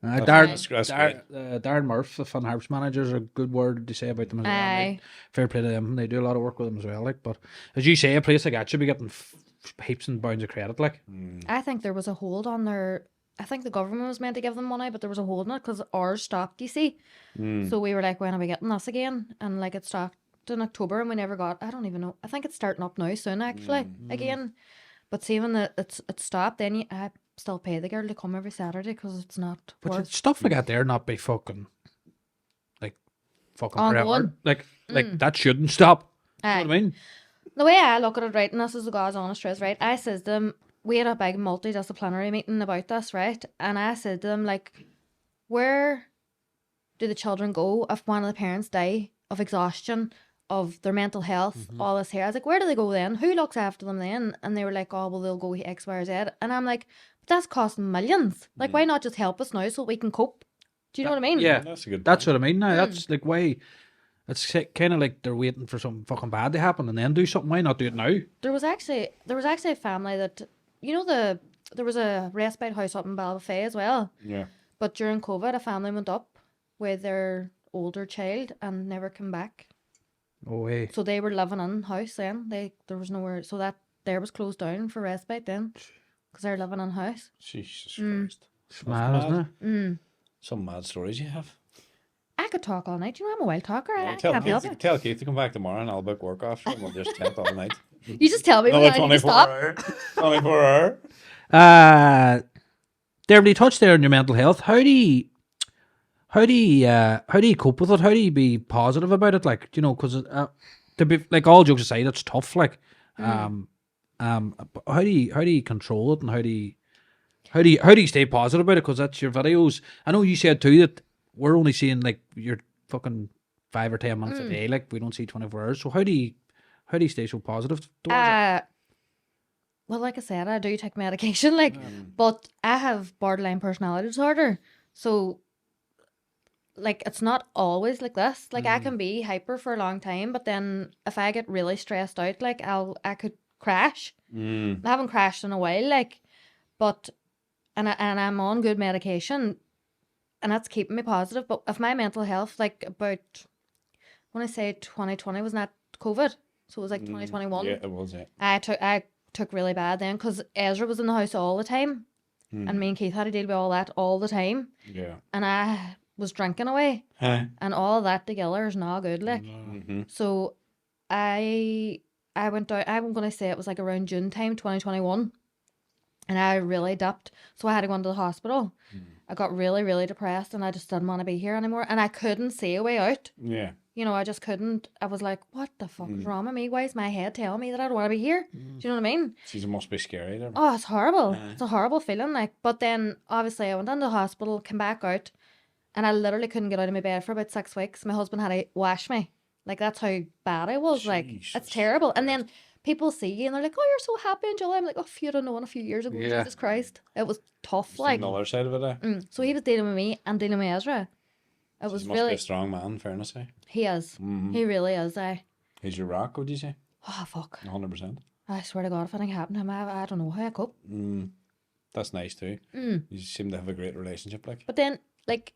Darren, That's great. Darren Murph, the Fun Harps manager, is a good word to say about them as well. Aye. Like, fair play to them. They do a lot of work with them as well. Like, but as you say, a place like that should be getting heaps and bounds of credit. Like, I think there was a hold on their. I think the government was meant to give them money, but there was a hold on it because ours stopped, you see. So we were like, when are we getting this again? And like it stopped in October and we never got, I don't even know. I think it's starting up now soon, actually, again. But see, when it stopped, then I still pay the girl to come every Saturday because it's not but worth. stuff like that there not be fucking forever. Ongoing. Like that shouldn't stop. You know Aye. what I mean? The way I look at it, right, and this is the God's honest truth, right? I says to them, we had a big multidisciplinary meeting about this, right? And I said to them, like, where do the children go if one of the parents die of exhaustion, of their mental health, all this here? I was like, where do they go then? Who looks after them then? And they were like, oh, well, they'll go X, Y, or Z. And I'm like, but that's costing millions. Like, why not just help us now so we can cope? Do you know what I mean? Yeah, That's a good. that's what I mean. Now that's like why. It's kind of like they're waiting for something fucking bad to happen and then do something. Why not do it now? There was actually a family that, you know, there was a respite house up in Balbuffet as well. Yeah. But during COVID, a family went up with their older child and never came back. Oh, way. So they were living in house then. There was nowhere. So that there was closed down for respite then, because they're living in house. Jesus Christ. It's mad, isn't it? Some mad stories you have. I could talk all night. You know, I'm a wild talker. I Tell can't help Keith, it. tell Keith to come back tomorrow and I'll book work off and we'll just chat all night. You just tell me when Another I need to 24 stop. hour. 24 hour. Deborah, you touched there on your mental health. How do you cope with it? How do you be positive about it? Like, you know, because to be like all jokes aside, it's tough. Like, but how do you control it and how do you stay positive about it? Because that's your videos. I know you said too that we're only seeing like your fucking 5 or 10 minutes a day. Like we don't see 24 hours. So how do you stay so positive towards it? Well, like I said, I do take medication, like, but I have borderline personality disorder. So, like, it's not always like this. Like, I can be hyper for a long time, but then if I get really stressed out, like, I could crash. I haven't crashed in a while, like, but, and I'm on good medication, and that's keeping me positive. But if my mental health, like, about, when I say 2020, wasn't that COVID? So it was like 2021. Yeah, it was it. I took really bad then because Ezra was in the house all the time, and me and Keith had to deal with all that all the time, Yeah. and I was drinking away, Huh? and all that together is not good. Like, so I went down. I'm gonna say it was like around June time, 2021, and I really dipped. So I had to go into the hospital. I got really, really depressed, and I just didn't want to be here anymore, and I couldn't see a way out. Yeah. You know, I just couldn't. I was like, what the fuck is wrong with me? Why is my head telling me that I don't want to be here? Do you know what I mean? It must be scary. There. Oh, it's horrible. It's a horrible feeling. Like, but then obviously I went into the hospital, came back out, and I literally couldn't get out of my bed for about 6 weeks. My husband had to wash me. Like, that's how bad I was. Like, Jesus it's terrible. And then people see you and they're like, oh, you're so happy in July. I'm like, oh, if you'd have known a few years ago, Yeah. Jesus Christ. It was tough. Just Like, another side of it. so he was dealing with me and dealing with Ezra. It was He must be really, a strong man, in fairness. Eh? he is. He really is. He's your rock, would you say? Oh, fuck. 100%. I swear to God, if anything happened to him, I don't know how I cope. That's nice too. You seem to have a great relationship, like. But then, like,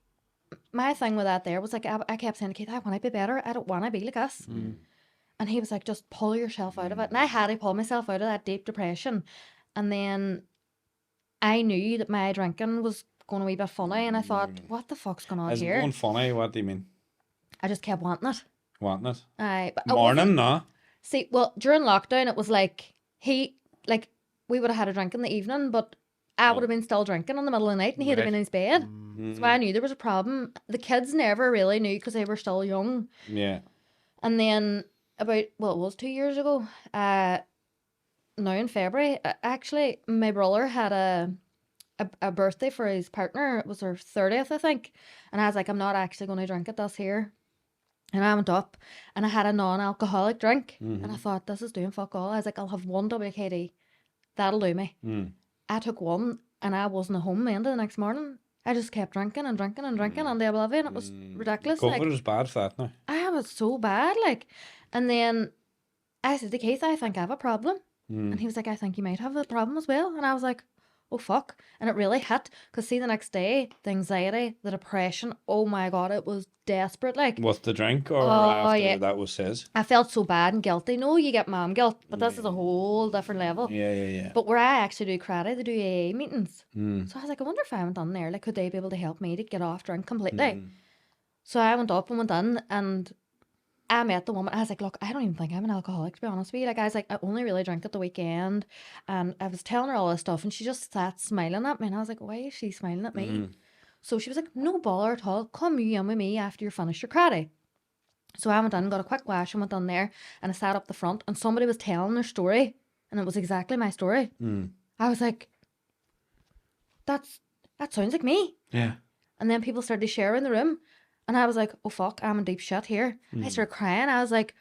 my thing with that there was like, I kept saying to Keith, I want to be better. I don't want to be like us. And he was like, just pull yourself out of it. And I had to pull myself out of that deep depression. And then I knew that my drinking was going a wee bit funny. And I thought, what the fuck's going on Is it here? going funny? What do you mean? I just kept wanting it. Wanting it? But it Morning, no. See, well, during lockdown, it was like, we would have had a drink in the evening, but I would have been still drinking in the middle of the night and he'd have been in his bed. So I knew there was a problem. The kids never really knew because they were still young. Yeah. And then about, well, it was 2 years ago, now in February, actually, my brother had a birthday for his partner. It was her 30th, I think. And I was like, I'm not actually going to drink at this here. And I went up and I had a non-alcoholic drink. And I thought, this is doing fuck all. I was like, I'll have one WKD. That'll do me. I took one and I wasn't at home the end of the next morning. I just kept drinking and drinking and drinking on the oblivion. It was ridiculous. COVID Like, was bad for that now. I was so bad. Like, and then I said to Keith, I think I have a problem. And he was like, I think you might have a problem as well. And I was like, oh fuck. And it really hit. Because see, the next day, the anxiety, the depression, oh my God, it was desperate. Like, With the drink or Oh, after yeah. that was his? I felt so bad and guilty. No, you get mom guilt, but this is a whole different level. Yeah. But where I actually do karate, they do AA meetings. So I was like, I wonder if I went on there, like, could they be able to help me to get off drink completely? So I went up and went in, and I met the woman. I was like, look, I don't even think I'm an alcoholic, to be honest with you. Like, I was like, I only really drink at the weekend. And I was telling her all this stuff, and she just sat smiling at me. And I was like, why is she smiling at me? So she was like, no bother at all. Come you in with me after you finish your karate. So I went in, got a quick wash, and went on there, and I sat up the front, and somebody was telling their story, and it was exactly my story. I was like, that sounds like me. Yeah. And then people started to share in the room, and I was like, oh fuck, I'm in deep shit here. I started crying. I was like,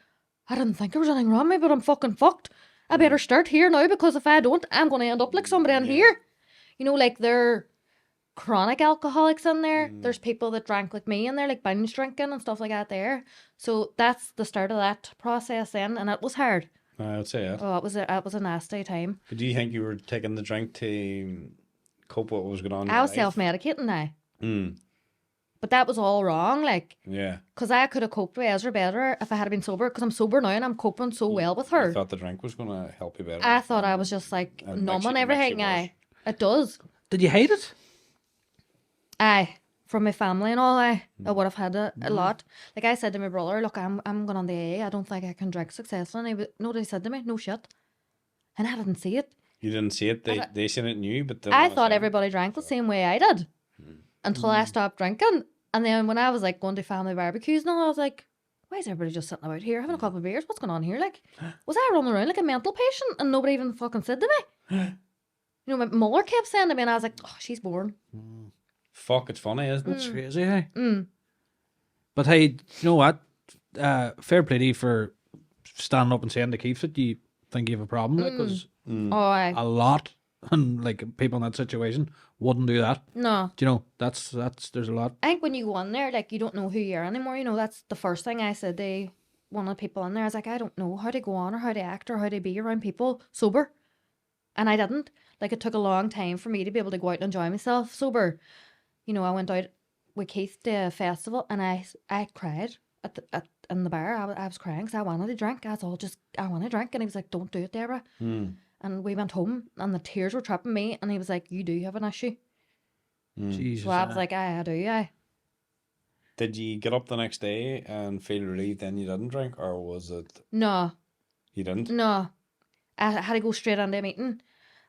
I didn't think there was anything wrong with me, but I'm fucking fucked. I better start here now, because if I don't, I'm going to end up like somebody in here. You know, like, they're chronic alcoholics in there. There's people that drank like me in there, like binge drinking and stuff like that there. So that's the start of that process then, and it was hard. I'd say that. Oh, it was a nasty time. But do you think you were taking the drink to cope with what was going on in I your was life? self-medicating now. But that was all wrong, like, Yeah. because I could have coped with Ezra better if I had been sober, because I'm sober now and I'm coping so well with I her. thought the drink was going to help you better. I thought I was just like It makes numbing you- it makes you everything. worse. It does. Did you hate it? From my family and all, I would have had a lot. Like, I said to my brother, look, I'm going on the AA. I don't think I can drink successfully. And he said to me, no shit. And I didn't see it. You didn't see it. They seen it in you, but I thought everybody drank the same way I did until I stopped drinking. And then when I was like going to family barbecues and all, I was like, why is everybody just sitting about here having a couple of beers? What's going on here? Like, was I running around like a mental patient and nobody even fucking said to me? You know, my mother kept saying to me, and I was like, oh, she's born. Fuck, it's funny, isn't it? It's crazy, hey? But hey, you know what? Fair play to you for standing up and saying to Keith that you think you have a problem, because Oh, I a lot, and like people in that situation wouldn't do that. no. Do you know, that's there's a lot. I think when you go in there, like, you don't know who you are anymore. You know, that's the first thing I said to one of the people in there. I was like, I don't know how to go on or how to act or how to be around people sober. And I didn't. Like, it took a long time for me to be able to go out and enjoy myself sober. You know, I went out with Keith to a festival, and I cried in the bar. I was crying because I wanted to drink. I was all just, I want to drink. And he was like, don't do it, Deborah. And we went home, and the tears were trapping me. And he was like, you do have an issue. Jesus. So I was like, I do, I. Did you get up the next day and feel relieved then you didn't drink, or was it No, you didn't? no. I had to go straight into a meeting.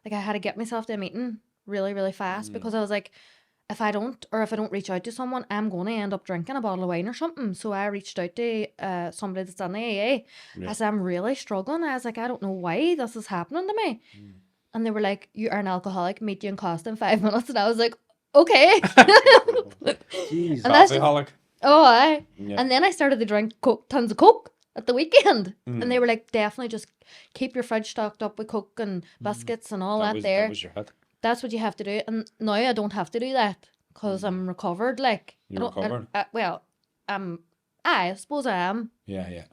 Like, I had to get myself to a meeting really, really fast, because I was like, if I don't reach out to someone, I'm going to end up drinking a bottle of wine or something. So I reached out to somebody that's in the AA. I said, I'm really struggling. I was like, I don't know why this is happening to me. And they were like, you are an alcoholic, meet you in Costa in 5 minutes. And I was like, okay. Jesus. And that's just, Coffeeholic. oh, aye. Yeah. And then I started to drink tons of Coke at the weekend. And they were like, definitely just keep your fridge stocked up with Coke and biscuits and all that there. That was your hit. That's what you have to do. And now I don't have to do that because I'm recovered. Like, You're I don't, recovered? well, I suppose I am. Yeah.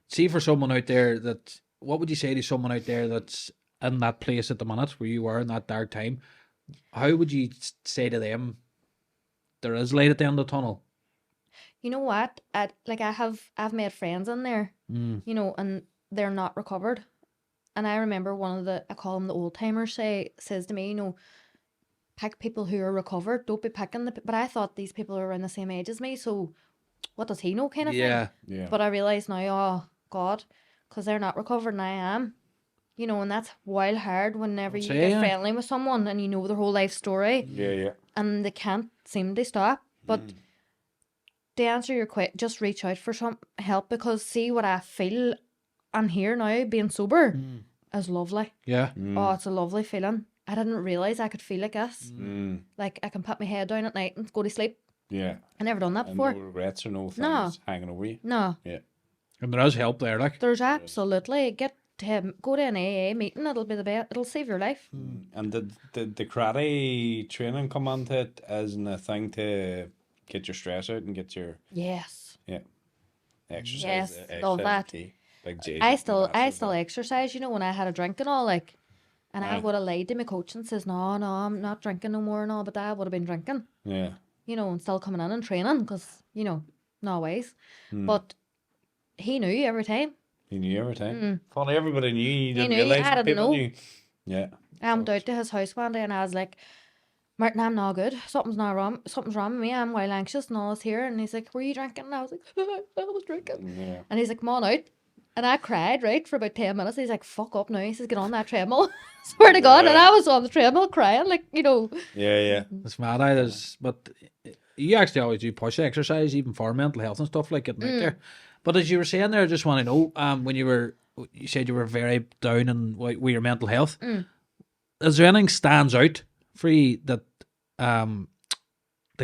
See, for someone out there that, what would you say to someone out there that's in that place at the minute where you were in that dark time? How would you say to them, there is light at the end of the tunnel? You know what? I've made friends in there, you know, and they're not recovered. And I remember one of I call them the old timers, says to me, you know, pick people who are recovered. Don't be picking but I thought these people are around the same age as me. So what does he know, kind of thing? Yeah. But I realise now, oh God, because they're not recovered and I am. You know, and that's wild hard whenever you get friendly with someone and you know their whole life story. Yeah. And they can't seem to stop. But to answer your question, just reach out for some help, because see what I feel and hear now being sober is lovely. Yeah. Oh, it's a lovely feeling. I didn't realise I could feel like this. Like, I can put my head down at night and go to sleep Yeah. I never done that And before. no regrets or no things No. hanging over you. No, Yeah. And there is help there, like. there's absolutely go to an AA meeting. It'll be the best. It'll save your life. And did the karate training come onto it as a thing to get your stress out and get your Yes. exercise? Yes, exercise love that. key? Big J's I up still and that's it. exercise, you know, when I had a drink and all, like, and I Aye. would have lied to my coach and says, no, I'm not drinking no more and all, but I would have been drinking, Yeah. you know, and still coming in and training because, you know, no ways. But he knew every time. He knew every time. Funny, everybody knew. You didn't knew, realise I that didn't people know. knew. Yeah. I went out to his house one day and I was like, Martin, I'm not good. Something's wrong with me. I'm well anxious and all this here. And he's like, were you drinking? And I was like, I was drinking. Yeah. And he's like, come on out. And I cried, right, for about 10 minutes. He's like, fuck up now. He says, get on that treadmill. Swear to God. And I was on the treadmill crying, like, you know. Yeah. It's mad. But you actually always do push exercise, even for mental health and stuff, like getting out there. But as you were saying there, I just want to know, when you said you were very down in with your mental health. Is there anything stands out for you that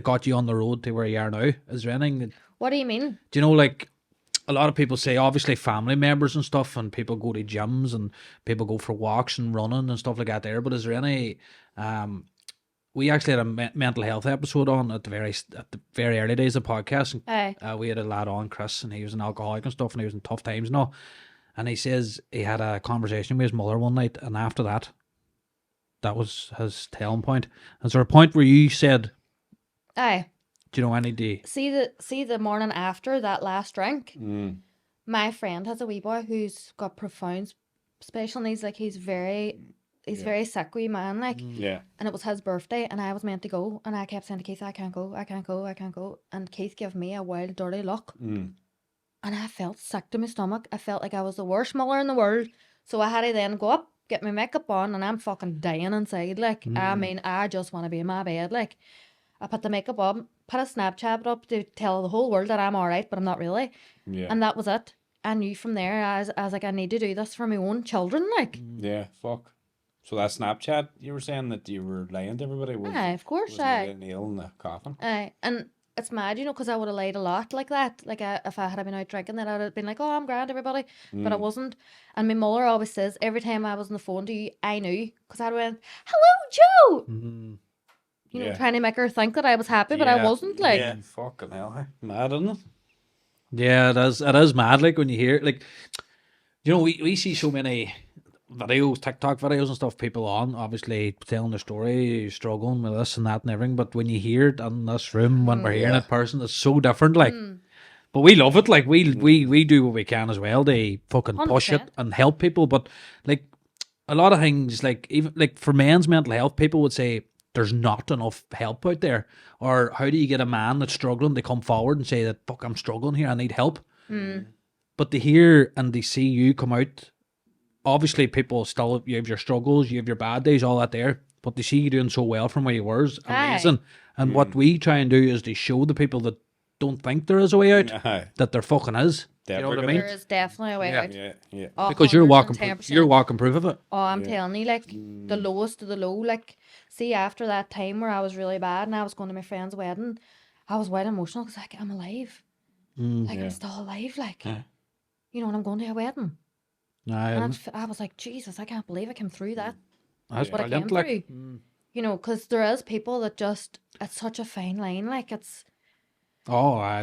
got you on the road to where you are now? Is there anything that, What do you mean? do you know, like a lot of people say, obviously family members and stuff, and people go to gyms and people go for walks and running and stuff like that there. But is there any, we actually had a mental health episode on at the very early days of podcasting. Aye. We had a lad on, Chris, and he was an alcoholic and stuff, and he was in tough times and all. And he says he had a conversation with his mother one night, and after that, that was his telling point. Is there a point where you said, Aye. do you know any day? See the morning after that last drink, my friend has a wee boy who's got profound special needs. Like he's very sick wee man, like. Yeah. And it was his birthday and I was meant to go and I kept saying to Keith, I can't go. And Keith gave me a wild dirty look. And I felt sick to my stomach. I felt like I was the worst mother in the world. So I had to then go up, get my makeup on, and I'm fucking dying inside. Like, I mean, I just want to be in my bed. Like, I put the makeup on, put a Snapchat up to tell the whole world that I'm all right, but I'm not really. Yeah. And that was it. I knew from there, I was like, I need to do this for my own children. Like, Yeah. Fuck. So that Snapchat, you were saying that you were lying to everybody? Was, aye, of course, was aye. a nail in the coffin? Aye. And it's mad, you know, because I would have lied a lot like that. Like, if I had been out drinking, then I would have been like, oh, I'm grand, everybody. But I wasn't. And my mother always says, every time I was on the phone to you, I knew. Because I went, hello, Joe! You know, trying to make her think that I was happy, but I wasn't. Like, Yeah. Fucking hell. Hey. Mad, isn't it? Yeah, it is mad. Like when you hear, like, you know, we see so many videos, TikTok videos and stuff, people on obviously telling their story, struggling with this and that and everything. But when you hear it in this room, when we're hearing it person, it's so different. Like, but we love it. Like we do what we can as well to fucking push it 100%. and help people. But like a lot of things, like even like for men's mental health, people would say there's not enough help out there. Or how do you get a man that's struggling to come forward and say that, fuck, I'm struggling here, I need help. But to hear and to see you come out, obviously people still, you have your struggles, you have your bad days, all that there, but to see you doing so well from where you were is amazing. And what we try and do is to show the people that don't think there is a way out, Aye. that there fucking is. You know what I Deborah, mean? there is definitely a way out. Yeah. Because you're walking 110%. proof of it. Oh, I'm telling you, like, the lowest of the low. Like, see, after that time where I was really bad and I was going to my friend's wedding, I was well emotional because, like, I'm alive. Like, I'm still alive, like. You know, and I'm going to a wedding. And I was like, Jesus, I can't believe I came through that. That's What I came brilliant. through. You know, because there is people that just, it's such a fine line. Like, it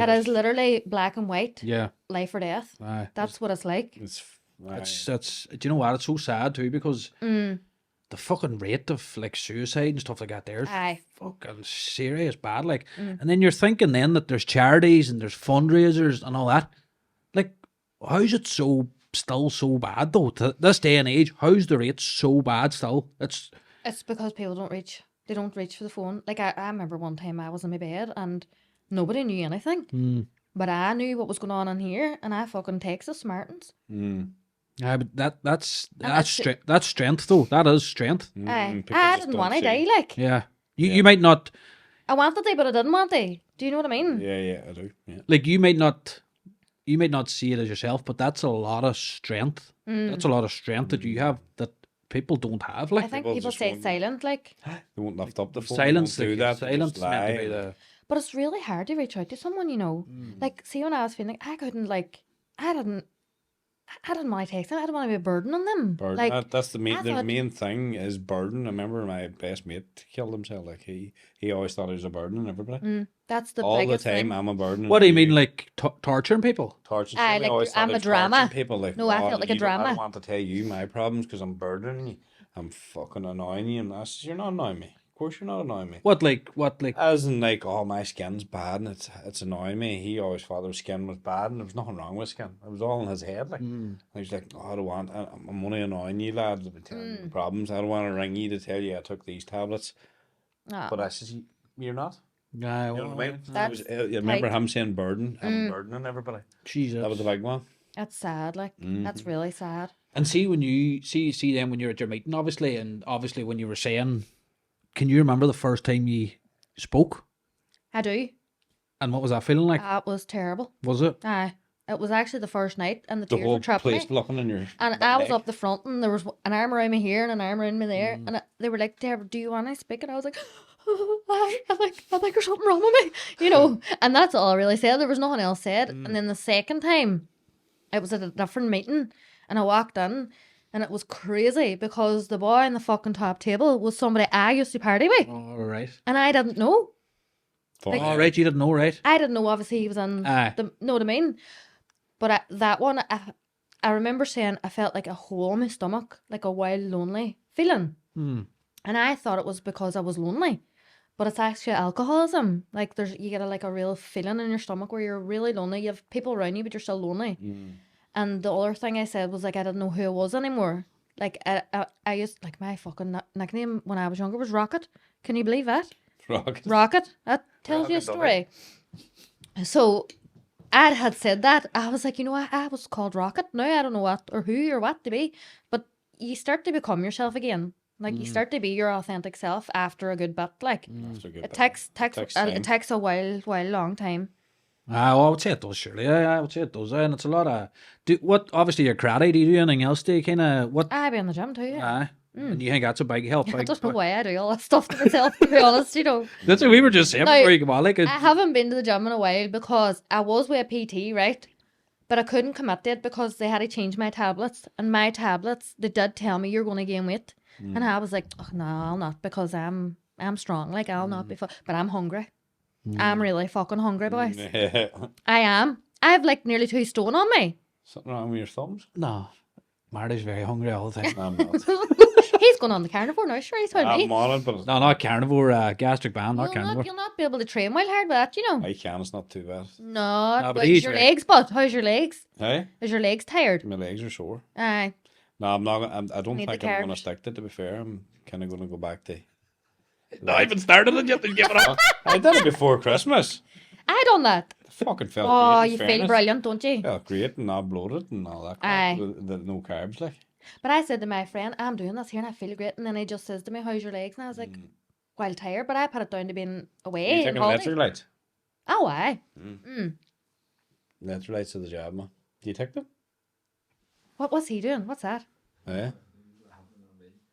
is literally black and white, Yeah. life or death. Aye. That's what it's like. It's do you know what? It's so sad too because the fucking rate of like suicide and stuff like that there is Aye. fucking serious bad. Like, and then you're thinking then that there's charities and there's fundraisers and all that. Like, how's it still so bad though? To this day and age, how's the rate so bad still? It's because people don't reach. They don't reach for the phone. Like, I remember one time I was in my bed and nobody knew anything. But I knew what was going on in here and I fucking texted Martins. Yeah, but that's strength though. That is strength. I didn't want to die, like. Yeah. You might not, I wanted to, but I didn't want to. Do you know what I mean? Yeah, I do. Yeah. like you might not see it as yourself, but that's a lot of strength. That's a lot of strength that you have that people don't have. Like, I think People people just stay won't- silent, like. They won't lift up the phone. silence, They won't do that. They silence just is meant to lie. be the But it's really hard to reach out to someone, you know. Like, see, when I was feeling like I couldn't, like, I didn't want to text them. I didn't want to be a burden on them. Burden. Like, That's the main. I The thought- main thing is burden. I remember my best mate killed himself. Like he always thought he was a burden on everybody. that's the All the biggest time, thing. I'm a burden. What do you mean, like torturing people? Torture? Aye, He like, always thought I'm he a was drama. torturing people. Like, No, I felt like a you don't- I drama. don't want to tell you my problems because I'm burdening you. I'm fucking annoying you, and I said, you're not annoying me. Of course, you're not annoying me. What like? As in, like, oh, my skin's bad and it's annoying me. He always thought his skin was bad and there was nothing wrong with skin. It was all in his head. Like, and he's like, oh, I don't want, I'm only annoying you, lad, to be telling you the problems. I don't want to ring you to tell you I took these tablets. Ah. But I says, you're not. Nah, You know what I mean? That's You remember tight. him saying burden? I'm burdening everybody. Jesus. That was a big one. That's sad. Like, that's really sad. And see when you see them when you're at your meeting, obviously, and obviously when you were saying, can you remember the first time you spoke? I do. And what was that feeling like? That was terrible. Was it? Aye. It was actually the first night, and the The tears whole were trapping place me. looking in your And I was up the front, and there was an arm around me here and an arm around me there, and they were like, "Deborah, do you want to speak?" And I was like, I think there's something wrong with me, you know. And that's all I really said. There was nothing else said. And then the second time, it was at a different meeting, and I walked in, and it was crazy because the boy on the fucking top table was somebody I used to party with, All right. and I didn't know. Fuck. All right, you didn't know, right? I didn't know. Obviously, he was in Aye. know what I mean? But that one, I remember saying I felt like a hole in my stomach, like a wild, lonely feeling. And I thought it was because I was lonely. But it's actually alcoholism. Like, you get a real feeling in your stomach where you're really lonely. You have people around you, but you're still lonely. And the other thing I said was, like, I didn't know who I was anymore. Like, I used, like, my fucking nickname when I was younger was Rocket. Can you believe that? Rocket. That tells you a Rocket story. So I had said that. I was like, you know, I was called Rocket. Now I don't know what or who or what to be. But you start to become yourself again. Like, you start to be your authentic self after a good bit. Like, it takes a while long time. I would say it does, surely. I would say it does. And it's a lot of. Obviously, you're karate. Do you do anything else to kind of. What? I be in the gym too, yeah. Aye. And you think that's a big help? I Like, don't know why I do all that stuff to myself, to be honest, you know. that's what we were just saying Now, before you come on. Like, I haven't been to the gym in a while because I was with a PT, right? But I couldn't commit to it because they had to change my tablets. And my tablets, they did tell me you're going to gain weight. And I was like, oh, no, I'll not, because I'm strong. Like, I'll not be... But I'm hungry. I'm really fucking hungry, boys. I am. I have like nearly 2 stone on me. Something wrong with your thumbs? no. Marty's very hungry all the time. I'm not. He's going on the carnivore now, sure, he's told me. I'm on it, but No, not carnivore. Gastric band, not You'll carnivore. you'll not be able to train while hard with that, you know. I can. It's not too bad. No, but but he's your right. legs, but how's your legs? Hey, Is your legs tired? my legs are sore. Aye. No, I'm not. I don't Need the think I'm going to carbs. stick to it. To be fair, I'm kind of going to go back to. Not even started it yet. They give it up. I did it before Christmas. I done that. Fucking felt Oh, great. in you feel fairness. brilliant, don't you? Felt great and not bloated and all that. Aye. The no carbs, like. But I said to my friend, I'm doing this here and I feel great. And then he just says to me, how's your legs? And I was like, well, tired. But I put it down to being away. You and taking holiday. electrolytes? Oh, aye. Electrolytes to the job, man. Do you take them? What was he doing? What's that? Yeah.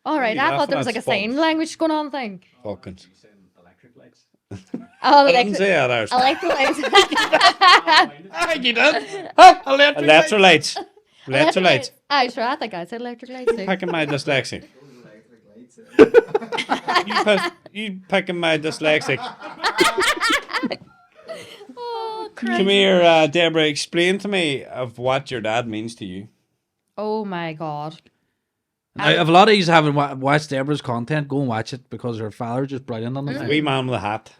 All right, you I thought there was laughing like a at, sign Spons? language going on thing. Fucking. Oh, I didn't say that. There's electrolytes. I think you did. electrolytes. Electrolytes. Aye, sure. I think I said electric lights too. Picking my dyslexic. Electric lights. You picking my dyslexic. Oh, Come Christ. here, Deborah. Explain to me of what your dad means to you. Oh my God. Now, if a lot of you haven't watched Deborah's content, go and watch it because her father's just brilliant on it. Wee man with a hat.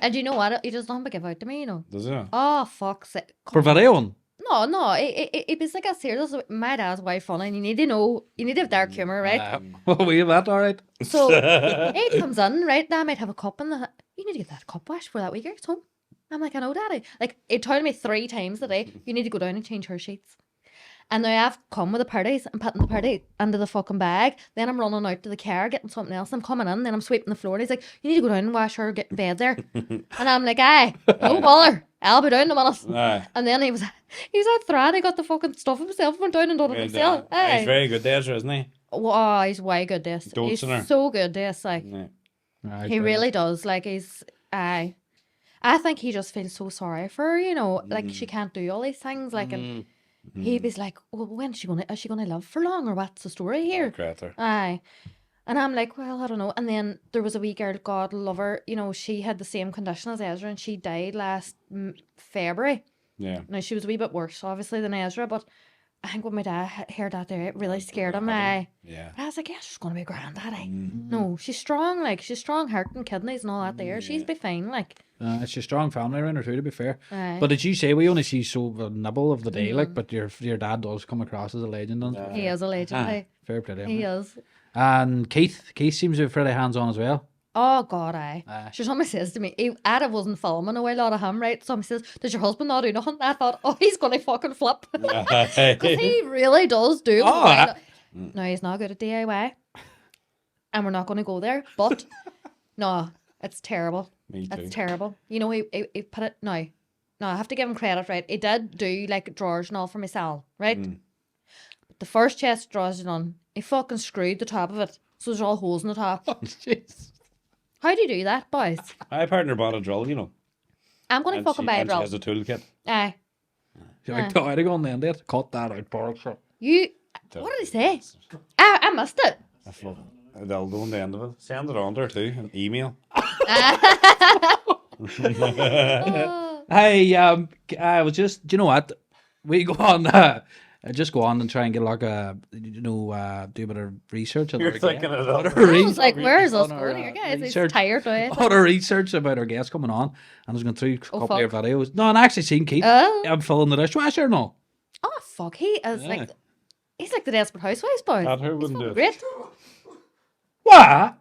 And you know what? He does nothing but give out to me, you know. Does it? Oh, fuck's sake. For video. No. It was like a serious. My dad's way funny, and you need to know. You need to have dark humor, right? Well, we have that, all right. So he comes in, right? Dad might have a cup in the. You need to get that cup washed for that week gets home. I'm like, I know, Daddy. Like, he told me 3 times a day, you need to go down and change her sheets. And now I've come with the parties and putting the party under the fucking bag. Then I'm running out to the car, getting something else. I'm coming in, then I'm sweeping the floor. And he's like, you need to go down and wash her, get in bed there. And I'm like, aye, no bother. I'll be down in a minute. Aye. And then he's at Thrad. He got the fucking stuff himself, went down and done it himself. He's Aye. very good there, isn't he? Oh, he's way good this. Dotes He's in her. so good this. Like, Yeah. Aye, he really does. Like, he's, aye. I think he just feels so sorry for her, you know, like she can't do all these things, like, and he'd be like, well, when's she gonna, is she gonna live for long, or what's the story here? Crater. Aye. And I'm like, well, I don't know. And then there was a wee girl, God love her, you know, she had the same condition as Ezra, and she died last February. Yeah. Now, she was a wee bit worse, obviously, than Ezra, but I think when my dad heard that there, it really scared him. Aye. Yeah. But I was like, yeah, she's going to be grand, daddy. No, she's strong, like, she's strong heart and kidneys and all that there. She's be fine, like. It's a strong family around her too, to be fair. Aye. But did you say we only see so a nibble of the day, like? But your dad does come across as a legend, doesn't he? He is a legend, aye. Fair play to him. He is. And Keith seems to be fairly hands on as well. Oh, God, aye. Aye. Sure, somebody says to me, Ada wasn't filming a whole lot of him, right? Somebody says, does your husband not do nothing? I thought, oh, he's going to fucking flip. Because he really does do. No, he's not good at DIY. And we're not going to go there. But, no, it's terrible. Me too. It's terrible. You know, he put it, no, I have to give him credit, right? He did do, like, drawers and all for myself, right? But the first chest of drawers he done, he fucking screwed the top of it. So there's all holes in the top. Oh, jeez. How do you do that, boys? My partner bought a drill, you know. I'm going to fucking buy a And she drill. has a toolkit. Aye. You're like, I'd have gone then there. Cut that out, Boris. What did he say? I missed it. They'll go on the end of it. Send it on to her too. An email. Hey, I was just, do you know what? We go on, just go on and try and get like a, do a bit of research. On You're our thinking guest. of On that. our I was like, where is us on our, going here, guys? He's research. tired now. On our research about our guests coming on, and I was going through a couple of fuck. videos. No, and I actually seen Keith. Oh. I'm filling the dishwasher and all. Oh, fuck. He is Yeah. like, he's like the Desperate Housewives, boy. That her wouldn't do it. Great. What?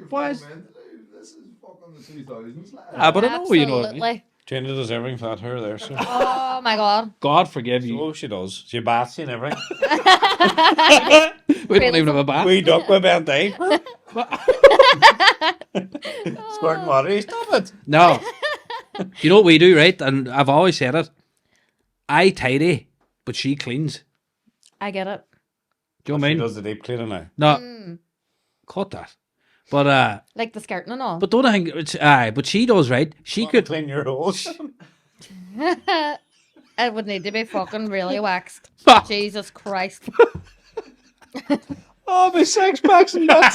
Why is- This is fucking the 2000s, lad. But I know, you know what I mean. Absolutely. Gina does everything for that her there, so. Oh, my God. God forgive you. Oh, she does. She baths and everything. We don't even have a bath. We duck with Ben Dave. Squirting water. Stop it. No. You know what we do, right? And I've always said it. I tidy, but she cleans. I get it. Do you know what I She mean? does the deep cleaning now. No. Cut that. But Like the skirting and all. but don't I think it's but she does, right? She could Clean your holes. It would need to be fucking really waxed. Jesus Christ. Oh, my sex packs and nuts.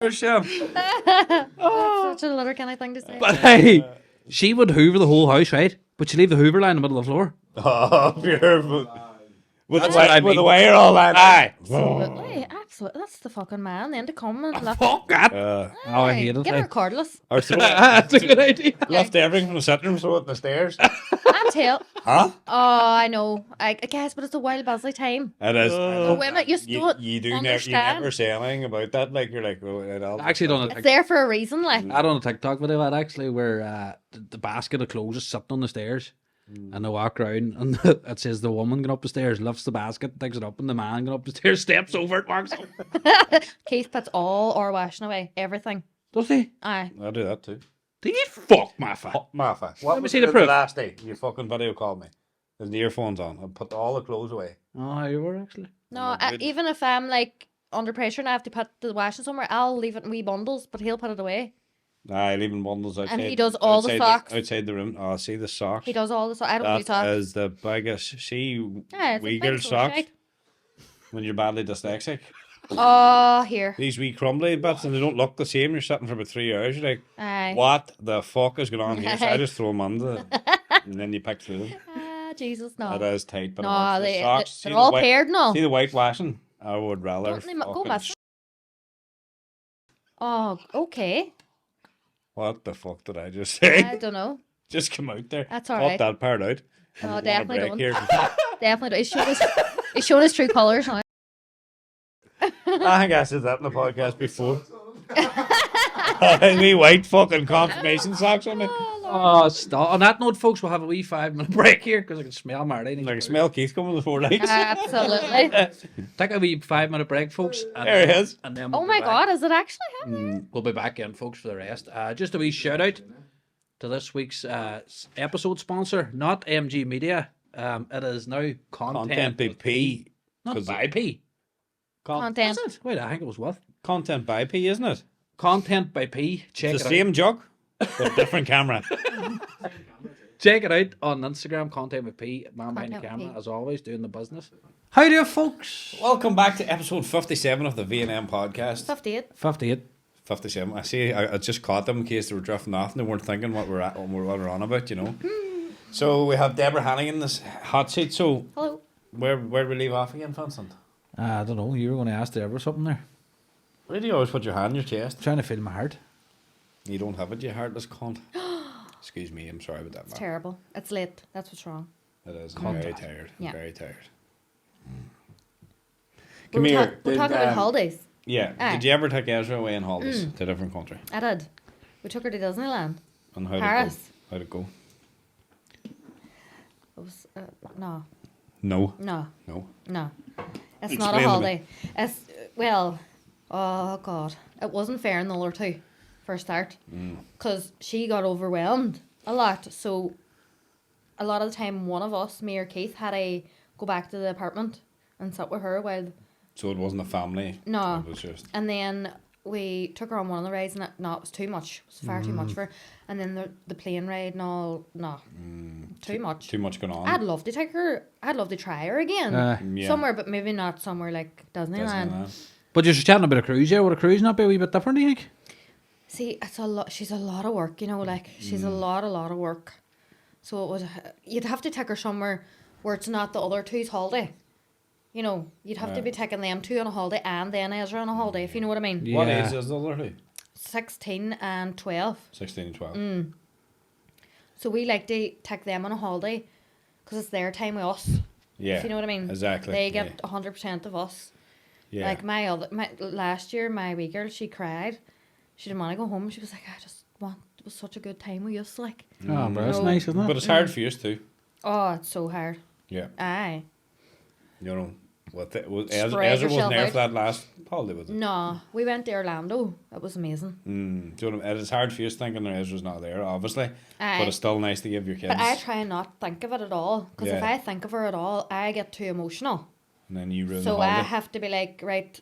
Oh, Shem. That's such a Letterkenny thing to say. but hey, she would hoover the whole house, right? But she leave the hoover line in the middle of the floor. Oh, pure. With That's what I with the mean. wire all that. Aye. Absolutely, absolutely. That's the fucking man. Then to come and look. Fuck that. Uh, Oh, I hate it. Get her cordless. or so That's a good idea. left everything from the sitting room, throw it in the stairs. I'm tell. Huh? Oh, I know. I guess, but it's a wild busy time. It is. The women, you still You do understand. never say anything about that. Like you're like, oh, I'll Actually, done It's there for a reason, like. I done a TikTok video that actually where the basket of clothes is sitting on the stairs. And they walk around and it says the woman going up the stairs, lifts the basket, picks it up, and the man going up the stairs, steps over it, walks up. Keith puts all our washing away, everything. Does he? Aye. I'll do that too. Did he fuck my fat? Oh, Martha, what me was see the the proof. last day you fucking video called me? There's the earphones on. I put all the clothes away. Oh, you were actually. No, Oh, good. even if I'm like under pressure and I have to put the washing somewhere, I'll leave it in wee bundles, but he'll put it away. Nah, leaving bundles outside. he does all the outside socks. outside the room. Oh, see the socks. He does all the I don't do That socks. is the biggest. See, Yeah, it's a wee big girl sore socks shite. when you're badly dyslexic. Oh, here. These wee crumbly bits and they don't look the same. You're sitting for about 3 hours. You're like, Aye. what the fuck is going on here? So I Aye. just throw them under, and then you pick through them. Ah, Jesus, no. It is tight, but No, I want the they, socks. See they're the all white- paired now. See the whitewashing? I would rather. Don't they go fucking mess? Oh, okay. What the fuck did I just say? I don't know. Just come out there. That's Cut alright. that part out. No, I want a definitely break don't. here. Definitely don't. He's showing his true colours now. I think I said that in the podcast before. Me white fucking confirmation socks on me. Oh, stop. On that note, folks, we'll have a wee 5-minute break here because I can smell Marty. Like I smell Keith coming before lights. Absolutely. Take a wee 5-minute break, folks. And There he is. And then Oh we'll my be back. God, is it actually happening? We'll be back in, folks, for the rest. Just a wee shout out to this week's episode sponsor, not MG Media. It is now Content BP. Not 'Cause by P. Content. Is it? Wait, I think it was what? Content by P, isn't it? Content by P. Check It's it the out. same jug, but different camera. Check it out on Instagram. Content by P. Man behind the Content with camera, P. as always, doing the business. How do you, folks? Welcome back to episode 57 of the V&M podcast. 58. 58. 57. I see. I just caught them in case they were drifting off and they weren't thinking what we're on about, you know. So we have Deborah Hannigan in this hot seat. So Hello. where do we leave off again, Vincent? I don't know. You were going to ask Deborah something there. Why do you always put your hand in your chest? Trying to feel my heart. You don't have it, you heartless cunt. Excuse me, I'm sorry about that, It's man. terrible. It's late. That's what's wrong. It is. I'm Cunt. very tired. I'm Yeah. very tired. We're Come here. We're Did, talking about holidays. Yeah. Aye. Did you ever take Ezra away on holidays to a different country? I did. We took her to Disneyland. And how did Paris. it go? How'd it go? It was no, No. no, No. no. It's Explain not to a me. holiday. It's well, oh god, it wasn't fair in the other two for a start, because she got overwhelmed a lot. So a lot of the time, one of us, me or Keith, had to go back to the apartment and sit with her while. So it wasn't a family. No. It was just. And then we took her on one of the rides, and it was too much. It was far too much for her. And then the plane ride and all, too much. Too much going on. I'd love to take her. I'd love to try her again Yeah. somewhere, but maybe not somewhere like Disneyland. Disneyland. But you're chatting about a cruise, yeah? Would a cruise not be a wee bit different, do you think? See, it's a lot. She's a lot of work, you know. Like she's a lot of work. So it would. You'd have to take her somewhere where it's not the other two's holiday. You know, you'd have to be taking them two on a holiday and then Ezra on a holiday, if you know what I mean. Yeah. What age is the other two? 16 and 12. 16 and 12. So we like to take them on a holiday because it's their time with us. Yeah. If you know what I mean. Exactly. They get 100% of us. Yeah. Like my last year, my wee girl, she cried. She didn't want to go home. She was like, it was such a good time with us. Like, Oh, bro, that's No. nice, isn't it? But it's hard for you too. oh, it's so hard. Yeah. Aye. You know, Spread Ezra wasn't yourself there out. for that last holiday, was it? No, we went to Orlando. It was amazing. Do you know what I mean? It's hard for you thinking that Ezra's not there, obviously. Aye. But it's still nice to give your kids. But I try and not think of it at all. Because if Yeah. I think of her at all, I get too emotional. And then you ruin So the I holiday. have to be like, right,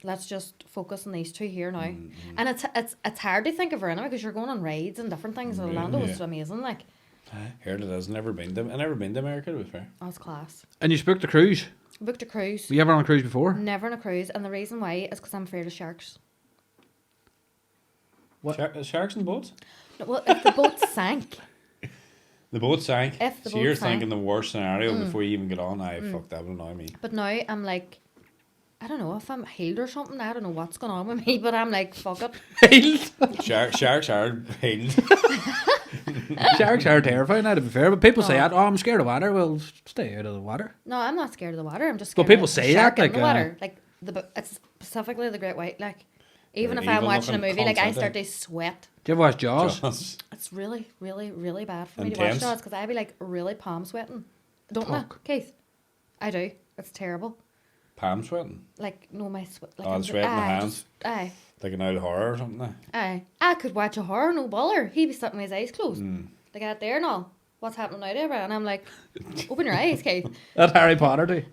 let's just focus on these two here now. And it's hard to think of her anyway because you're going on rides and different things. Orlando was Yeah. amazing. Like, Heard it is. Never been to America, to be fair. that was class. And you booked a cruise. Booked a cruise. Were you ever on a cruise before? Never on a cruise. And the reason why is because I'm afraid of sharks. What? Sharks in the boats? No, well, if the boat sank, The boat sank. If the so boat you're sank. thinking the worst scenario before you even get on. Fuck, that would annoy me. but now I'm like, I don't know if I'm healed or something. I don't know what's going on with me, but I'm like, fuck it. Sharks are hailed. Sharks are terrifying, now, to be fair. But people say that, oh, I'm scared of water. Well, stay out of the water. No, I'm not scared of the water. I'm just Well, scared people of the say shark that, in the like, water. Like it's specifically the great white. Like even They're if I'm watching a evil-looking movie, like I cunts, start aren't to sweat. Do you ever watch Jaws? Jaws. It's really, really, really bad for me to watch Intense. Jaws because I be like really palm sweating. Don't I, Fuck. Keith? I do. It's terrible. Palm sweating. Like no, my sweat. Like Oh, I'm the sweat in the hands. just- Aye. Like an old horror or something. Aye. I could watch a horror, no bother. He'd be sitting with his eyes closed. Hmm. Like out there and all. What's happening now, Deborah? And I'm like, open your eyes, Keith. That Harry Potter too.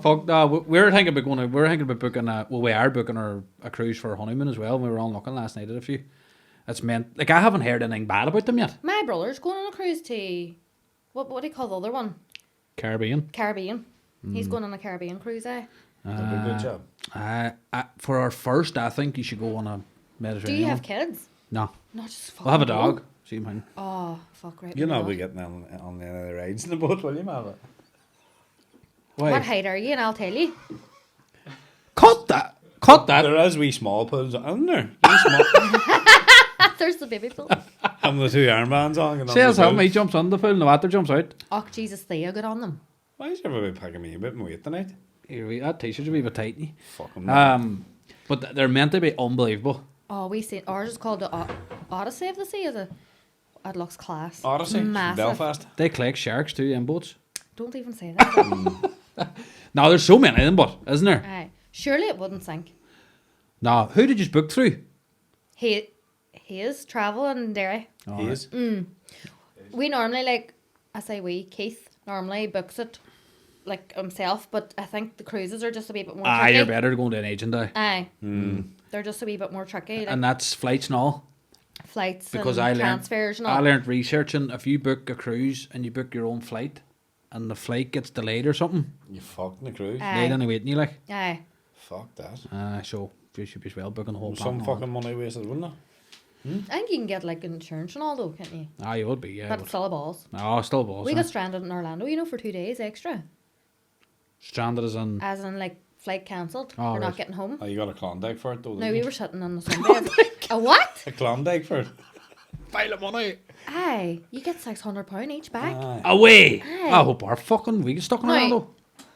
Fuck no. We were thinking about going. We were thinking about booking. We are booking a cruise for our honeymoon as well. We were all looking last night at a few. It's meant like I haven't heard anything bad about them yet. My brother's going on a cruise to what do you call the other one? Caribbean. Caribbean. He's going on a Caribbean cruise, eh? Did a good job. For our first, I think you should go on a Do Mediterranean. you have one. kids? No, No, just we'll have a fucking dog. go. Same thing. Oh, fuck right. You'll we not will. be getting on the end of the rides in the boat, will you, Mava? Why? What height are you? And I'll tell you. Cut that. Cut that. There is wee small pools, isn't there? Wee small. There's the baby pool. Having the two armbands on. And Says how he jumps on the pool and the water jumps out. Oh, Jesus, Theo, good on them. Why is everybody packing me a bit of weight tonight? Here, that t-shirt will be a bit tighty. Fuck 'em. But they're meant to be unbelievable. Oh, we see ours is called the Odyssey of the Sea. It looks class. Odyssey, Massive. Belfast. They collect sharks too in boats. Don't even say that. Now there's so many of them, but isn't there? Aye. Surely it wouldn't sink. Now who did you book through? He is travel and Derry. He is. We normally I say we, Keith normally books it like himself, but I think the cruises are just a wee bit more Ah, tricky. you're better going to an agent, Aye. They're just a wee bit more tricky. Like and that's flights and all. flights Because and I learned, transfers and all. I learned researching. If you book a cruise and you book your own flight, and the flight gets delayed or something, You fucked in the cruise. Aye. they don't waiting you like. Aye. Fuck that. So you should be well booking the whole Some plan. fucking money wasted, wouldn't it? I think you can get like insurance and all though, can't you? Ah, you would be, yeah. But it's still a balls. Oh, still balls. We huh? got stranded in Orlando, you know, for 2 days extra. Stranded as in. As in like flight cancelled. Oh, We're right. not getting home. Oh, you got a Klondike for it though. No, didn't we you? were sitting on the Sunday. A what? A Klondike for it. Pile of money. Aye. You get £600 each back. Aye. Away. Aye. I hope our fucking we get stuck in No. Orlando.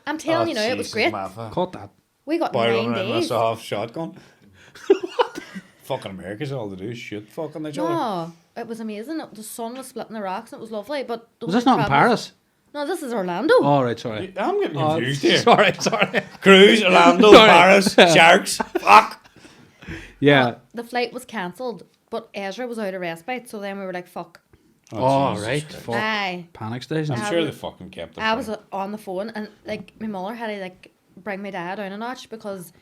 I'm telling you now, it was Jesus, great. Martha. Caught that. We got Boy 9 running around with a days. soft shotgun. Fucking America's all they do is shoot fucking each other. No, it was amazing. The sun was splitting the rocks and it was lovely. But the Was this only not in problem Paris? No, this is Orlando. Oh, right, sorry. I'm getting Oh, confused here. sorry. Cruise, Orlando, Sorry. Paris, Sharks. Fuck. Yeah. The flight was cancelled, but Ezra was out of respite. So then we were like, fuck. Oh, Jesus right. Christ. Fuck. Aye. Panic station. I'm I sure was- they fucking kept it. I was on the phone and like my mother had to like bring my dad down a notch because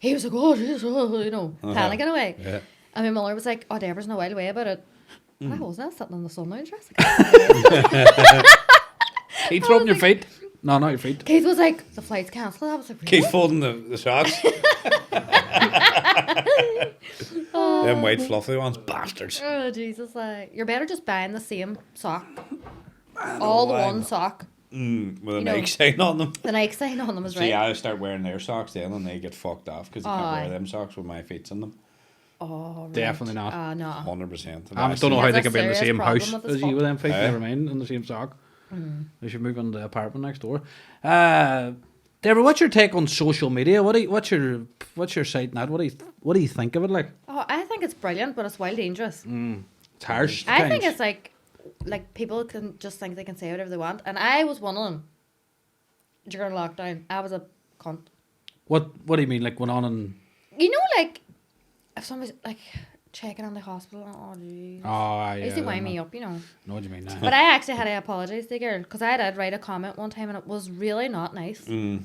he was like, oh, Jesus, oh, you know, panicking away. Yeah. And my mother was like, oh, Deborah's no wild away about it. I wasn't. I was sitting on the sun lounge. Keep throwing your feet. No, not your feet. Keith was like, the flight's cancelled. I was like, really? Keep folding the socks. Them white fluffy ones, bastards. Oh, Jesus. You're better just buying the same sock. All the one sock. With a You know. Nike sign on them. The Nike sign on them is See, right. I start wearing their socks then and they get fucked off because you can't Aye. wear them socks with my feet in them. Oh, right. Definitely not. No. 100%. I don't know He how has they a can be in the serious same problem house with his as you with them feet. Eh? Never mind, in the same sock. They should move into the apartment next door. Deborah, what's your take on social media? What's your site now? What do you think of it? Like, Oh, I think it's brilliant, but it's wild dangerous. it's harsh. I think times. it's like people can just think they can say whatever they want, and I was one of them during lockdown. I was a cunt. What do you mean? Like went on and You know, like if somebody's like checking on the hospital, oh jeez. yeah, They used to wind me up, you know. Know what you mean? Now. But I actually had to apologise to the girl because I did write a comment one time and it was really not nice. And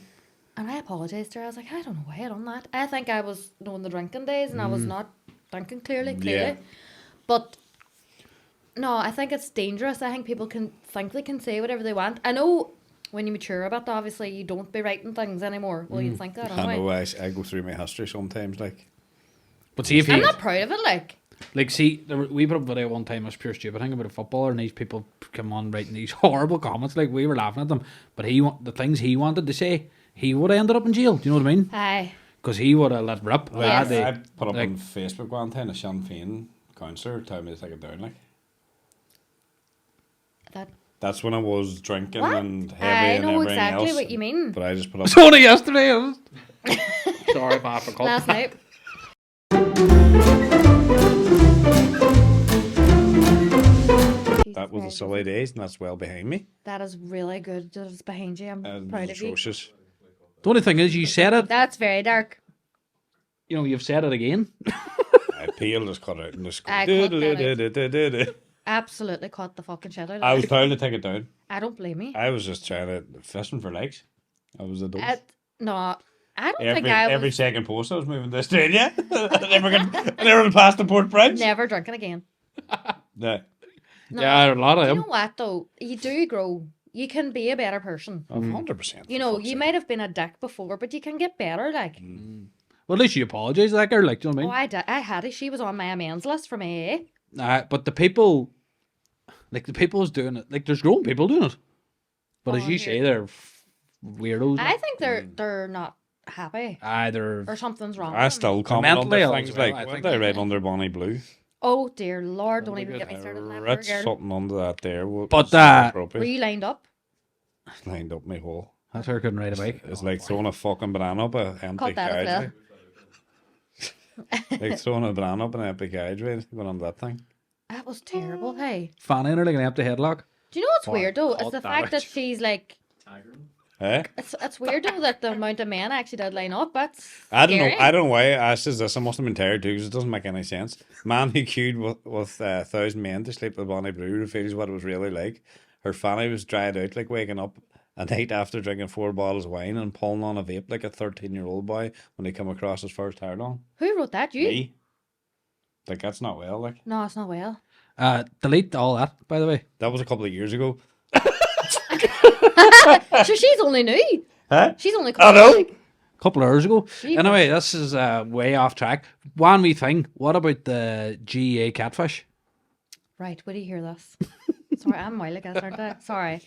I apologised to her. I was like, I don't know why I done that. I think I was knowing the drinking days and I was not thinking clearly. Yeah. But no, I think it's dangerous. I think people can think they can say whatever they want. I know when you mature a bit, obviously you don't be writing things anymore. Well, you think that I know, anyway. I go through my history sometimes, like. But see if I'm you not proud of it, like. see, we put up a video one time. It was pure stupid thing about a footballer, and these people come on writing these horrible comments. Like we were laughing at them, but the things he wanted to say, he would have ended up in jail. Do you know what I mean? Aye. Because he would have let rip. Like, Yes. I put up like- on Facebook one time a Sinn Féin counsellor told me to take it down, like. That. That's when I was drinking What? and heavy I and know everything exactly else. what you mean. But I just put It's up. only yesterday. Sorry, if I forgot. Last night. That was the silly days, and that's well behind me. That is really good. That is behind you. I'm And proud of you. atrocious. The only thing is, you said it. That's very dark. You know, you've said it again. I peel just cut out and just go. I cut that do-do-do-do-do-do. Absolutely caught the fucking shit out of I was it. trying to take it down. I don't blame you. I was just trying to fishing for likes. I was a dope. No, I don't think Every, I was every second post I was moving to Australia. I never passed the port bridge. never drinking again. No. No. Yeah, a lot of You them. know what though? You do grow. You can be a better person. 100%. You know, you might have been a dick before, but you can get better. Like, Well, at least you apologise to that girl. Like, do you know oh, what I mean? I did. I had it. She was on my amends list from AA. But the people, like the people who's doing it, like there's grown people doing it. But as Oh, you here. say, they're weirdos. I think they're not happy Either or something's wrong. I with them. still comment on mentally the ill things as well, like, I what think. did I write under Bonnie Blue? Oh dear Lord! Don't even get me started on that poor Wrote girl. something under that there. But, was inappropriate. Were you lined up? Lined up my hole. that's her couldn't ride a bike. It's like throwing a fucking banana up an empty Cut that as carriage. Like throwing a banana up an empty carriage, right? Going on that thing. That was terrible. Hey, Fanny in her like an empty headlock. do you know what's weird though? It's cut the that fact that out. she's like. Eh? It's weird though that the amount of men actually did line up. That's I don't scary. know. I don't know why I says this. I must have been tired too, because it doesn't make any sense. Man who queued with 1,000 men to sleep with Bonnie Blue reveals what it was really like. Her fanny was dried out, like waking up a night after drinking 4 bottles of wine and pulling on a vape like a 13-year-old boy when he come across his first hard on. Who wrote that? You? Me. Like, that's not well, like. No, it's not well. Delete all that, by the way. That was a couple of years ago. So she's only new. Huh? She's only. I know. Like, A couple of hours ago. Jeepers. Anyway, this is way off track. One wee thing. What about the GEA catfish? right, where do you hear this? Sorry, I'm wild again, aren't I? Sorry.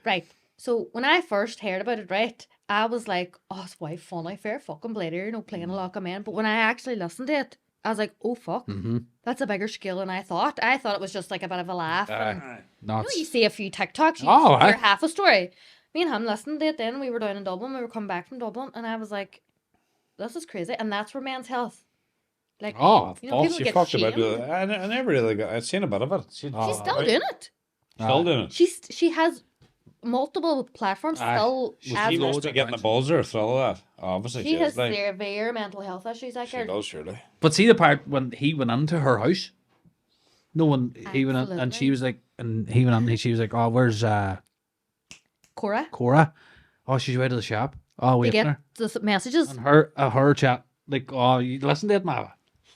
Right. So when I first heard about it, right, I was like, oh, it's way funny, fair fucking bladder, you know, playing a lot of men. But when I actually listened to it, I was like, oh fuck, that's a bigger skill than I thought. I thought it was just like a bit of a laugh. And, you know, you see a few TikToks, you Oh, hear aye. half a story. Me and him listened to it then. We were down in Dublin. We were coming back from Dublin. And I was like, this is crazy. And that's for men's health. Like, Oh, you know, people She get fucked shamed. about it. I never really got. I'd seen a bit of it. She's Still doing it. Still doing it. She has multiple platforms still. She as must be getting a buzz or a thrill of that. Obviously, she has like, severe mental health issues. Like she her. does, surely. But see the part when he went into her house? No one, he went in, and she was like, and he went in, and she was like, oh, where's Cora. Cora? Oh, she's way to the shop. Oh, They wait get there. the messages. And her chat, like, oh, you listen to it, Mava.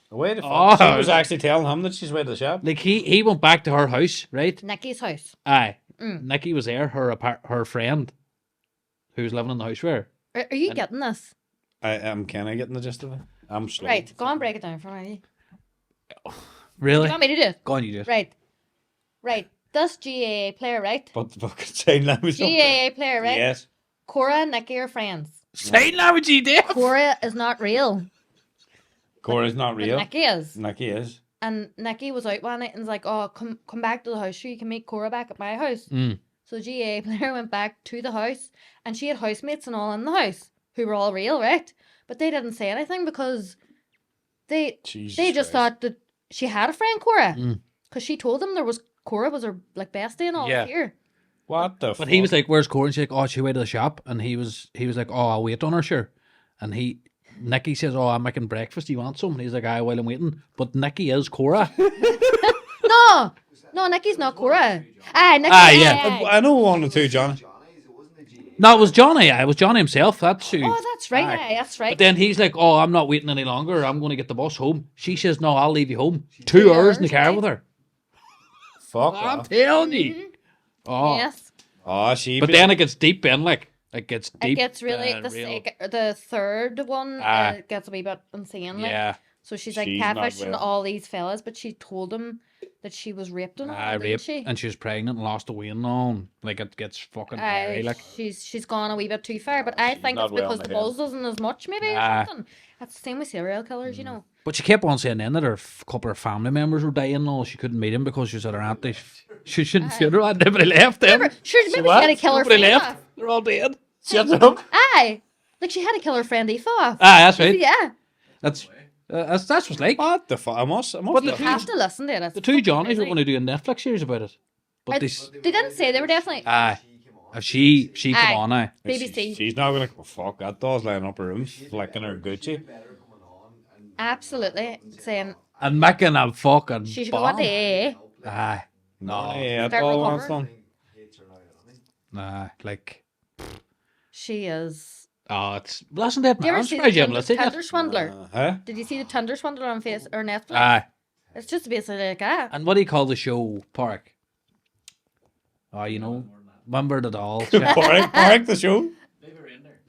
Wait a Oh. fuck. She was actually telling him that she's way to the shop. Like, he went back to her house, right? Nikki's house. Aye. Nikki was there, her friend, who was living in the house with her. Are you getting this? I am kind of getting the gist of it. I'm slow. Right. Go on, break it down for me. Really? You want me to do it? Go on, you do it. Right. Right. This GAA player, right? But the fucking sign language. GAA player, right? Yes. Cora and Nikki are friends. Sign language, you did. Cora is not real. Cora's not But real. Nikki is. Nikki is. And Nikki was out one night and was like, oh, come back to the house so you can meet Cora back at my house. So the GAA player went back to the house and she had housemates and all in the house who were all real, right? But they didn't say anything because they just Christ. thought that she had a friend, Cora. Because she told them Cora was her like bestie and all Yeah. here. What the fuck? But he was like, where's Cora? And she's like, oh, she went to the shop. And he was like, oh, I'll wait on her, sure. And Nikki says, oh, I'm making breakfast. Do you want some? And he's like, aye, while I'm waiting. But Nikki is Cora. No, Nikki's not Cora. Aye, Nikki. Aye, yeah. I know one or two, John. Johnny's, it wasn't the GA. No, it was Johnny. It was Johnny himself. That's who. Oh, that's right. Aye. Aye, that's right. But then he's like, oh, I'm not waiting any longer. I'm going to get the bus home. She says, no, I'll leave you home. 2 hours in the car right? with her. Fuck I'm off. telling you. Oh. Yes. Oh, she. But then it gets deep in, like, it gets deep. It gets really real. the third one gets a wee bit insane. Like. Yeah. So she's like She's not catfishing well. all these fellas, but she told him that she was raped and all, didn't Raped. she? And she was pregnant and lost the weight and all. Like, it gets fucking hairy. Aye, Like, she's gone a wee bit too far, but I think not it's well because in the the head. buzz isn't as much, maybe or Aye. something. That's the same with serial killers, you know. but she kept on saying then that her couple of family members were dying and all. She couldn't meet him because she was at her auntie's. She shouldn't funeral and nobody left them. Sure, maybe she had to kill her Nobody friend left. off. They're all dead. Shut up. Aye, like she had to kill her friend Aoife off. Aye, that's right. Yeah, That's what's like. What the fuck? I must. But you have to listen to it. The two Johnnies were going to do a Netflix series about it. But They didn't say, they were definitely aye, if she come Aye. on now. BBC. She's not gonna. Oh, fuck, that doll's lying up her room, flicking her Gucci. Absolutely saying And making a fucking she should go on bomb. to AA. Aye, No, yeah, that Start doll wants recovering. done. nah, like, She is. oh, it's listen to it, Do you man. ever I'm see the surprised you haven't listened to Tinder it. Swindler? Huh? Did you see the Tinder Swindler on Face or Netflix? Aye, It's just basically like that. and what do you call the show, Park? Oh, you know, remember the doll? Park the show.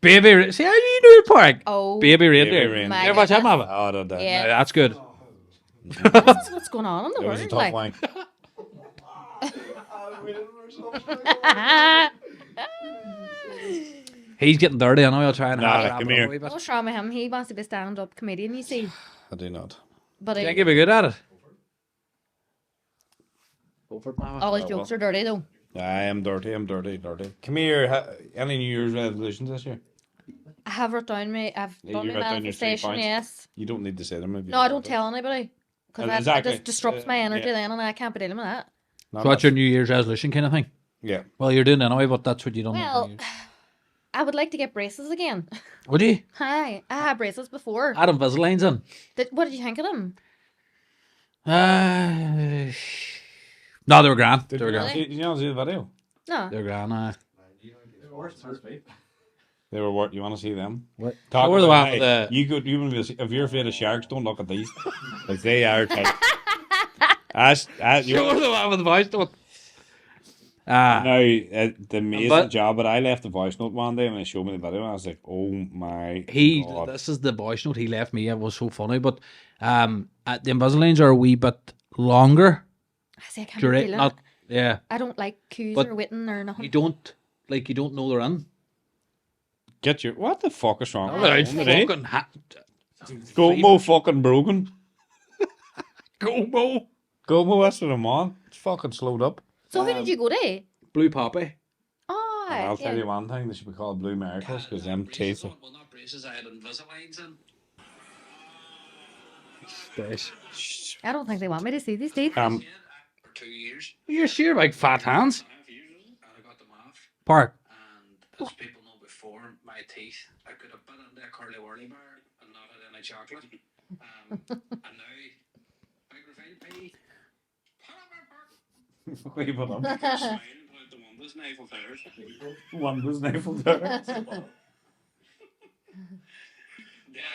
Baby, see how you do it, Park? Oh, Baby reindeer. Reindeer. My You ever watch that, goodness. Mama? Oh, I don't know. Yeah. That's good. what's going on in the It was a world? tough Like, wank. He's getting dirty. I know. I'll try and Nah, wrap come it up here. a wee bit. what's wrong with him? He wants to be a stand-up comedian, you see. I do not. But Think he'd be good at it. Go for it, Mama. all his jokes are dirty, though. I am dirty. I'm dirty. Dirty. Come here. Any New Year's resolutions this year? I have wrote down I've Yeah, done you my wrote down your 3 manifestation, points. yes. You don't need to say them. If you No, I want don't to. tell anybody. Because that Exactly. just disrupts my energy Yeah. then, and I can't be dealing with that. No, So what's your New Year's resolution kind of thing? Yeah. Well, you're doing it anyway, but that's what you don't. Well, I would like to get braces again. Would you? Hi, I had braces before. Adam Visaline's in. What did you think of them? No, they were grand. They Did were you, grand. you not see the video? No. They were grand. They were what? You want to see them? What? Talk Show her the about, one with hey, the- you could even if you're afraid of sharks, don't look at these. Like they are. As Show her the one with the voice note. no, the amazing But- job. But I left the voice note one day when they showed me the video, and I was like, "Oh my god!" This is the voice note he left me. It was so funny, but the Invisaligns are a wee bit longer. I say I can't be Direct, feeling not it. yeah. I don't like cues But or witten or nothing. You don't know they're in. Get your what the fuck is wrong? Well, with it's you today? Fucking Gomo fucking broken. Gomo. Gomo, that's what I'm on. It's fucking slowed up. So who did you go to? Blue Poppy. Oh, And I'll yeah. tell you one thing: they should be called Blue Miracles because them teeth. Well, not braces. I had Invisaligns in. Space. I don't think they want me to see these teeth. For 2 years. You're sure about fat hands? And I got them off. Park. And as people know before, my teeth, I could have bit into a curly whirly bar and not had any chocolate. And now, big reveal pie. Wait, hold on. Smiling about the wonders knife of theirs. Wonders navel there.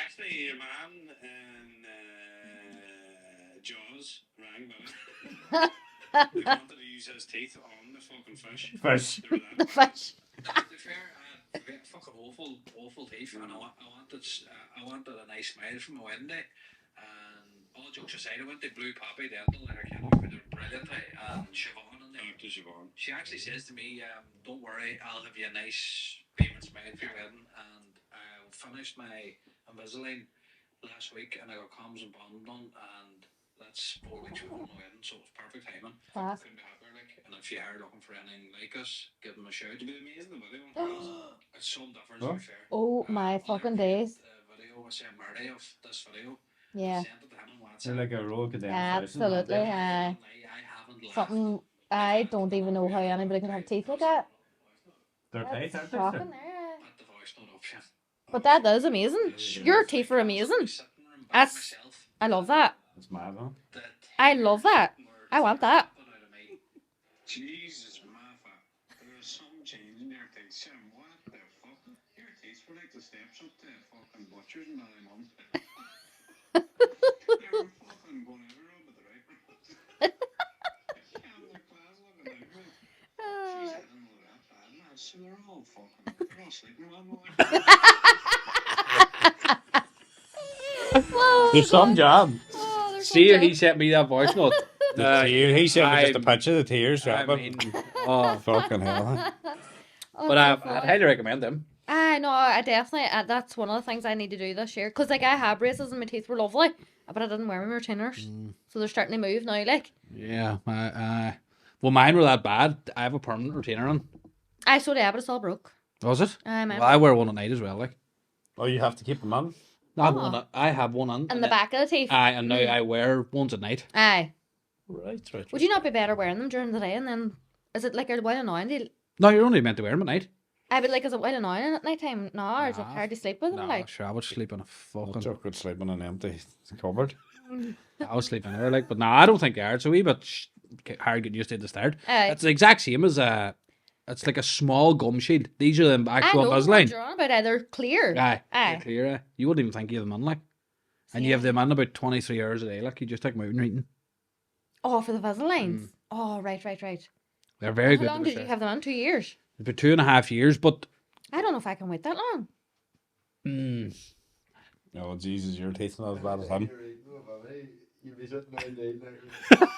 Actually, a man in Jaws rang me. They wanted to use his teeth on the fucking fish. Fish. They were that The bad. fish. To be fair, I had fucking awful teeth, and I wanted a nice smile from my wedding day. And all jokes aside, I went to Blue Poppy Dental. They're brilliant. And Siobhan and them. Dr. Siobhan. She actually says to me, "Don't worry, I'll have you a nice beaming smile for your wedding." And I finished my Invisalign last week, and I got comms and bond done, and that's 4 weeks before my wedding, so it was perfect timing. Class. Couldn't be happier, like. And if you are looking for anything like us, give them a shout. It'd be amazing the video. It's some difference, to be fair. Oh my fucking days. The video was sent Marty of this video. Yeah. Sent it to him on WhatsApp. They're like a roll condensed. Absolutely. I haven't laughed. Something I don't even know how anybody can have teeth like that. They're tight, That's aren't they? shocking there. At the voice note option. But that is amazing. Your teeth are amazing. Sitting there and That's- myself. I love that. That's mad, huh? The I love that. I want that. out of me. Jesus, Martha. There's some change in your teeth. Sam, what the fuck? Your teeth were like the steps up to fucking butchers and Ballymun. They were fucking going everywhere but the right road. And the class looking out me. Jeez, I didn't know that bad, man. So they're all fucking, they're all sleeping one more. There's some job. Oh, there's See, some he joke. sent me that voice note. He said just a I'm- picture of the tears I dropping. mean, oh, Fucking hell. Oh, but so I'd funny. highly recommend them. I know, I definitely, that's one of the things I need to do this year. Because, like, I had braces and my teeth were lovely, but I didn't wear my retainers. So they're starting to move now, like. Yeah, well, mine were that bad. I have a permanent retainer on. I saw that, but it's all broke. Was it? I'm Well, I wear one at night as well. Like, Oh, you have to keep them on? I have one on. And the back of the teeth. And now I wear ones at night. Aye. Right. Would you not be better wearing them during the day and then, is it like a while annoying? No, you're only meant to wear them at night. I would like, is it while annoying at night time? No, or is it Nah. hard to sleep with them? No, Like, sure, I would sleep in a fucking. What's up with sleeping in an empty cupboard? I was sleeping there, like, but no, I don't think they are. It's a wee bit hard getting used to at the start. Aye. It's the exact same as it's like a small gum shield. These are the I actual know what Invisalign. you're on about. They're clear. Aye, Aye. they're clear. You wouldn't even think you have them on, like, and you have them on about 23 hours a day. Like, you just take them out and reading. Oh, for the Vaselines. Oh, right. They're very How good. long to be did you fair. have them on? 2 years. For 2.5 years, but I don't know if I can wait that long. Oh, Jesus, your teeth not as bad as him. You'd be sitting there late night.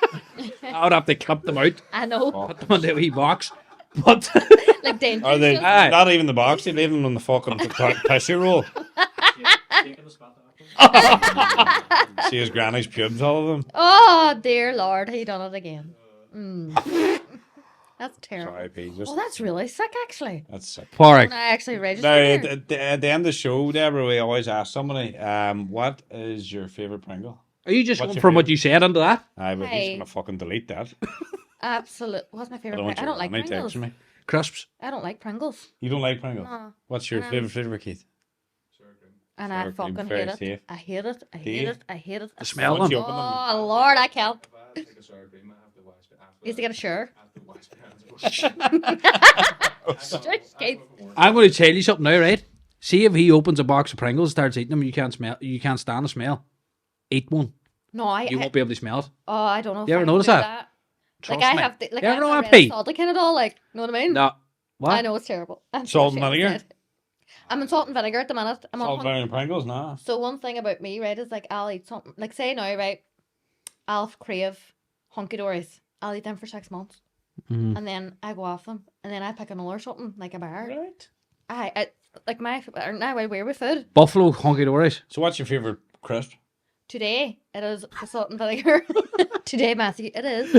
I would have to clip them out, I know. put them into a wee box. But Like dangerous. Are they Aye. not even the box? They leave them on the fucking tissue roll. See his granny's pubes, all of them. Oh, dear Lord. He done it again. That's terrible. Sorry, Peter. Oh, that's really sick, actually. That's sick. Porrick, When I actually Now, registered here. at the end of the show, Deborah, we always ask somebody, what is your favourite Pringle? are you just What's going your from what favourite? you said into that? But he's Hey. going to fucking delete that. Absolute. What's my I favorite? don't want I don't like Granny Pringles. texting me. Crisps. I don't like Pringles. You don't like Pringles? No. What's your favourite flavour, Keith? And Sour I cream, fucking very hate it. safe. I hate it. I hate Tea? it. I hate it. The smell Once them. you open them, Oh, Lord, I can't. He used to get a share. I'm going to tell you something now, right? See if he opens a box of Pringles, starts eating them, you can't stand the smell. Eat one. No, You won't be able to smell it. Oh, I don't know. You if ever I can notice do that? Like Trust I me. have to, like You ever I'm know not what really pee? salty kind at all. Like, know what I mean? No. What? I know it's terrible. I'm Salt so and ashamed to vinegar? say it. I'm in salt and vinegar at the minute. I'm Salt, on. vinegar, and Pringles, nah. So one thing about me, right, is like I'll eat something. Like say now, right, I'll crave hunky dories. I'll eat them for 6 months, and then I go off them, and then I pick another something like a bar. Right. I like my now I wear with food. Buffalo honky dories. So what's your favourite crisp? Today it is the salt and vinegar. Today, Matthew, it is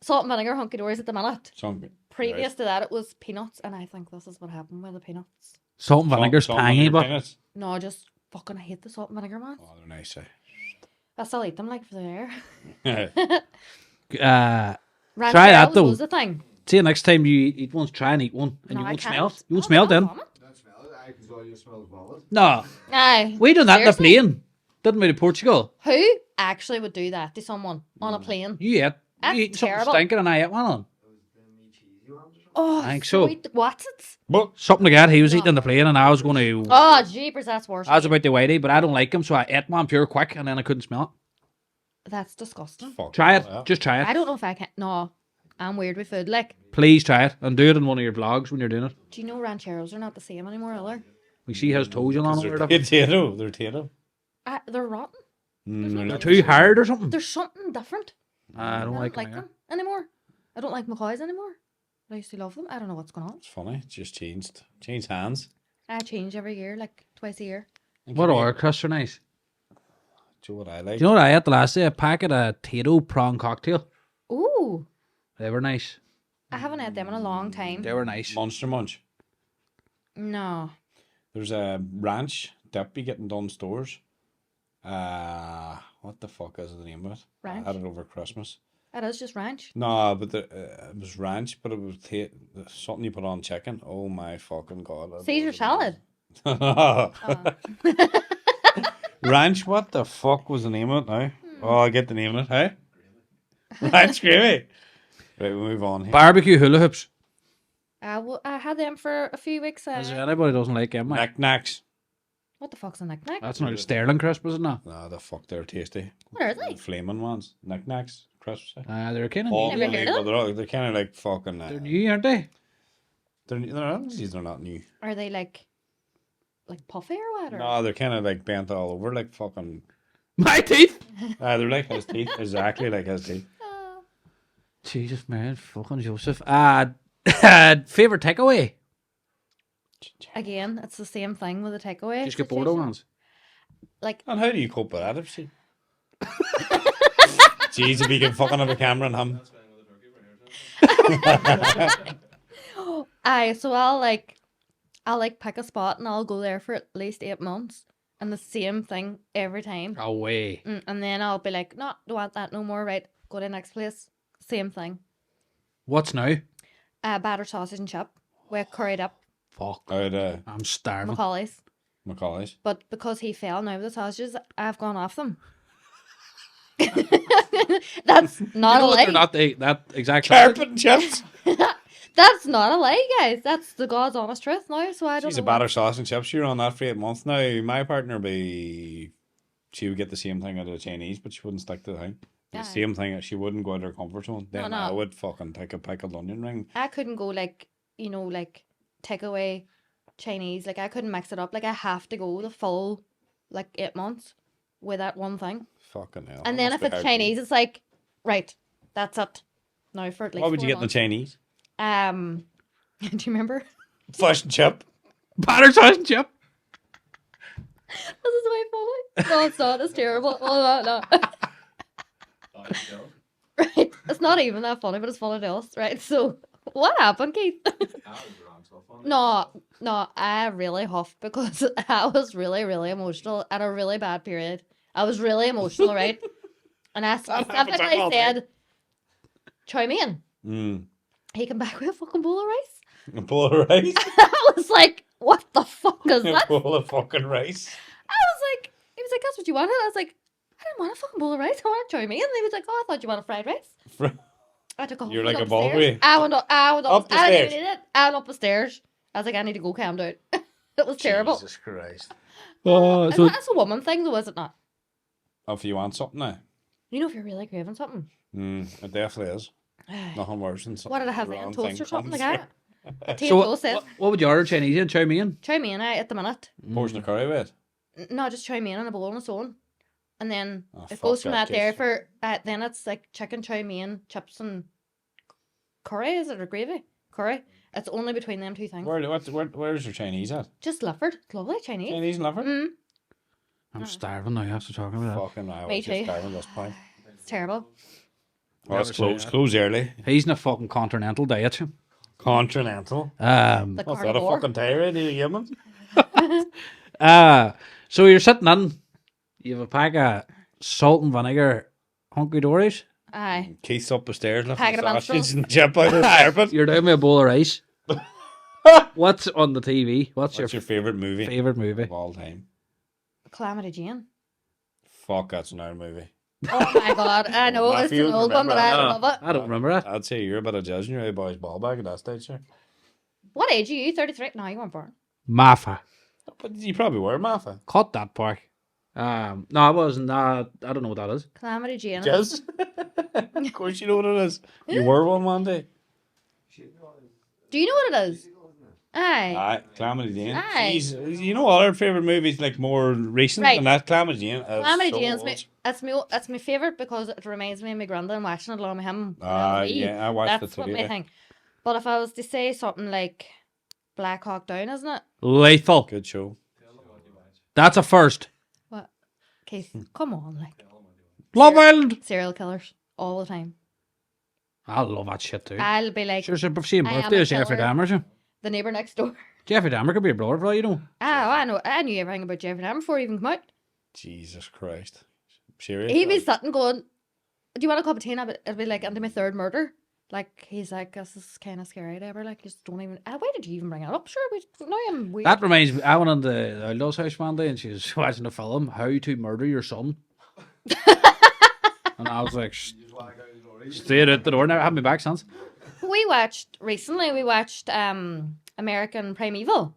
salt and vinegar hunky dories at the minute. Something. Previous to that, it was peanuts, and I think this is what happened with the peanuts. Salt and vinegar's tangy, but peanuts. No, just fucking I hate the salt and vinegar, man. Oh, they're nice. I still eat them like for the air. Try that, though. Was the thing. see, next time you eat one, try and eat one, and No, you I won't can't. smell it. You won't Oh, smell it I'll then. vomit. Don't smell it. I can all you smell vomit. No, Aye. we done that in the Seriously? plane. Didn't we to Portugal? Who actually would do that to someone on a plane? You ate. That's You ate something terrible. stinking, and I ate one of them. Oh, I think so. sweet. What's it? But Something like that. He was eating in the plane, and I was going to. Oh, jeepers, that's worse. I was about to whitey, but I don't like him, so I ate one pure quick, and then I couldn't smell That's disgusting. fuck. it. Try it. Yeah. Just try I it. don't know if I can. No, I'm weird with food. Like, Please try it, and do it in one of your vlogs when you're doing it. do you know rancheros are not the same anymore, are they? We see his toes on They're it. potato. They're potato. They're rotten. They're not. Too hard or something. There's something different. I don't like them them. anymore. I don't like McCoys anymore. I used to love them. I don't know what's going on. It's funny. It's just changed. Changed hands. I change every year, like twice a year. What are crusts are nice? Do you know what I Do like? you know what I had the last day? A packet of Tato prawn cocktail. Ooh, They were nice. I haven't had them in a long time. They were nice. Monster Munch. No. There's a ranch dip you get in Dunn stores. What the fuck is the name of it? Ranch? I had it over Christmas. It is just ranch. No, but it was ranch, but it was something you put on chicken. Oh my fucking god! it Caesar was salad. amazing. Ranch. What the fuck was the name of it now? Oh, I get the name of it. Hey, ranch gravy. Right, we move on here. Barbecue hula hoops. I had them for a few weeks. Is there anybody who doesn't like them? Mate? Knickknacks. What the fuck's a knick-knack? That's not a Sterling crisp, is it not? No, the fuck, they're tasty. What are they? Flaming ones. Knickknacks. Crisps. They're kind of Oh, Never heard of them. they're kind of like fucking. They're new, aren't they? They're not. They're not new. Are they like puffy or what? Or? No, they're kind of like bent all over, like fucking. My teeth. They're like his teeth, exactly like his teeth. Jesus, man, fucking Joseph. Favorite takeaway? Again, it's the same thing with the takeaway. Just get bored of situation. ones. Like, And how do you cope with that? If she... Jeez, if you can fucking have a camera and him. so I'll pick a spot and I'll go there for at least 8 months and the same thing every time. Away. And then I'll be like, no, don't want that no more. Right, go to the next place. Same thing. What's now? Battered sausage and chip with curried up Fuck. Out I'm starving. Macaulay's. Macaulay's. But because he fell now with the sausages, I've gone off them. That's not You know a what, lie. they're not that exact. Carpet and chips. That's not a lie, guys. That's the God's honest truth now. So I don't She's know. a batter sauce and chips. You're on that for 8 months now. My partner she would get the same thing out of the Chinese, but she wouldn't stick to the thing. The Aye. same thing. She wouldn't go out of her comfort zone. Then no. I would fucking take a pickled onion ring. I couldn't go like takeaway Chinese. Like I couldn't mix it up. Like I have to go the full 8 months with that one thing. Fucking hell. And that then must if be it's hard. Chinese, it's like, right, that's it. Now for at least What would 4 you get in the months. Chinese? Do you remember? Fish and chip. Batter sauce and chip. This is way funny. No, it's not. It's terrible. Oh, no. Right. It's not even that funny, but it's funny to us. Right. So, what happened, Keith? No, I really huffed because I was really, really emotional at a really bad period. I was really emotional, right? And I specifically said, chow mein. He came back with a fucking bowl of rice. A bowl of rice. I was like, what the fuck is A that? bowl of fucking rice. I was like, he was like, that's what you wanted. I was like, I didn't want a fucking bowl of rice. I wanted chow mein. And he was like, oh, I thought you wanted fried rice. I took a whole You're foot like a up the stairs. Bulgari. I went up the I didn't stairs. even eat it. I went up the stairs. I was like, I need to go calm down. It was terrible. Jesus Christ. Oh, so That's a woman thing, though, is it not? Oh, if you want something now. You know, if you're really craving something. It definitely is. Nothing worse than something. What did I have the then? wrong Toast thing or something like comes that? Potato so toast, it. what would you order? Chinese and chow mein? Chow mein at the minute. there. Portion of curry with. No, just chow mein in a bowl on its own. And then Oh, it fuck goes from that that there tastes- for, then it's like chicken chow mein, chips and curry, is it, or gravy? Curry. It's only between them two things. Where's your Chinese at? Just Lifford. It's lovely, Chinese. Chinese and Lifford? Mm, I'm starving now after talking about that. Fucking I Me was just too. starving at this point. it's terrible. Well, it's Never say closed. that. Close early. He's in a fucking continental diet. Continental. The What's that, a carnivore. fucking tirade? Do you give him? So you're sitting in, you have a pack of salt and vinegar hunky dories. Aye. Keith's up the stairs, Packet lifting of sausage Amstrels. and jump out of the carpet. You're down with a bowl of rice. What's on the TV? What's What's your favourite movie favorite movie? of all time? Calamity Jane. Fuck, that's an old movie. Oh my god, I know, it's Matthew, an old one, remember but I that? love it. I don't remember that. I'd say you're a bit of judging your boy's ball bag at that stage, sir. What age are you? 33? No, you weren't born. Mafa. But you probably were, Martha. Cut that part. No, I wasn't. I don't know what that is. Calamity Jane. Jez? Of course you know what it is. You were one day. Do you know what it is? Aye. Aye, Calamity Jane. Aye. Jeez, you know other favourite movies like more recent Right. than that? Calamity Jane. Calamity so Jane's old. that's my favourite because it reminds me of my granddad and watching it along with him. when I was Ah, wee. yeah, I watched That's it what too. my Yeah. thing. But if I was to say something like Black Hawk Down, isn't it? Lethal. Good show. That's a first. What? Keith, come on, like Love Island. serial killers all the time. I love that shit too. I'll be like Sure, same I am birthday a as Jeffrey killer. Dahmer. Sure. the neighbour next door. Jeffrey Dahmer could be a brother for all you know. I know. I knew everything about Jeffrey Dahmer before he even come out. Jesus Christ. Serious? He'd be sitting going, "Do you want a cup of tea?" And I'd be like, "Into my third murder." Like he's like, "This is kind of scary, Deborah. Like, just don't even. Why did you even bring it up? Sure, now I'm weird." That reminds me. I went on the Aldous house one day and she was watching the film How to Murder Your Son. And I was like, straight out the door. Now I haven't been back since. We watched American Primeval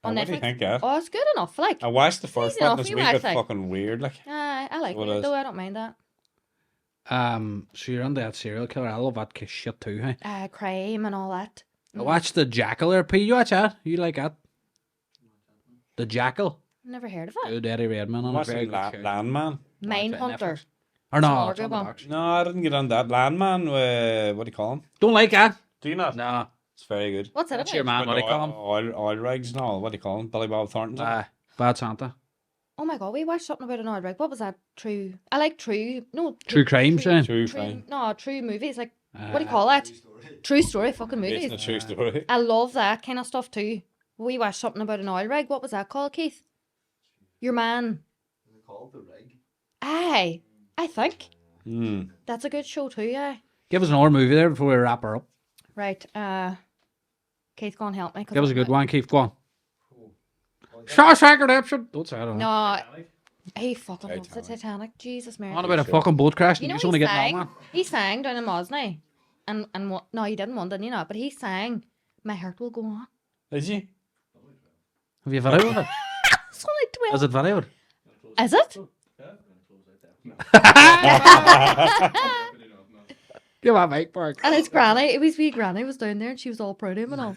on What do Netflix. you think, Gav? Oh, it's good enough. Like, I watched the first Easy one. enough, It's a you wee watch, bit like- fucking weird. Like, I like What it is? though. I don't mind that. So you're into that serial killer. I love that shit too. Hey? Crime and all that. I watched the Jackal there. P, you watch that? You like that? The Jackal. Never heard of it. Good Eddie Redmayne on it. what's Very it? good show. Landman? Mindhunter. Or no, Another it's on good the one. box. No, I didn't get on that. Landman, what do you call him? Don't like that. Do you not? No. It's very good. What's it That's about? your man. What do you call him? Oil rigs and all. What do you call him? Billy Bob Thornton's in it? Bad Santa. Oh my god, we watched something about an old rig. What was that? True. I like true. No. True crime, saying. True crime. No, true movies. Like, what do you call that? True story fucking Based on a movies. true story. I love that kind of stuff too. We watched something about an oil rig. What was that called, Keith? Your man. Called the rig. Aye. I think. Hmm. That's a good show too, yeah. Give us another movie there before we wrap her up. Right. Keith, go and help me. 'cause Give us a I'm good not- one. Keep going. Shawshank Redemption. Don't say I don't know. No. He fucking loves the Titanic. Titanic. Jesus, Mary. On about a fucking boat crash. You know, He's he only getting sang, on, man. he sang down in Mosney. No, he didn't, didn't you know? But he sang, "My Heart Will Go On." Did you? Have you video of it? It's only 12. Is it video? Is it? Give my mic back. And his granny, it was wee granny was down there and she was all proud of him and all.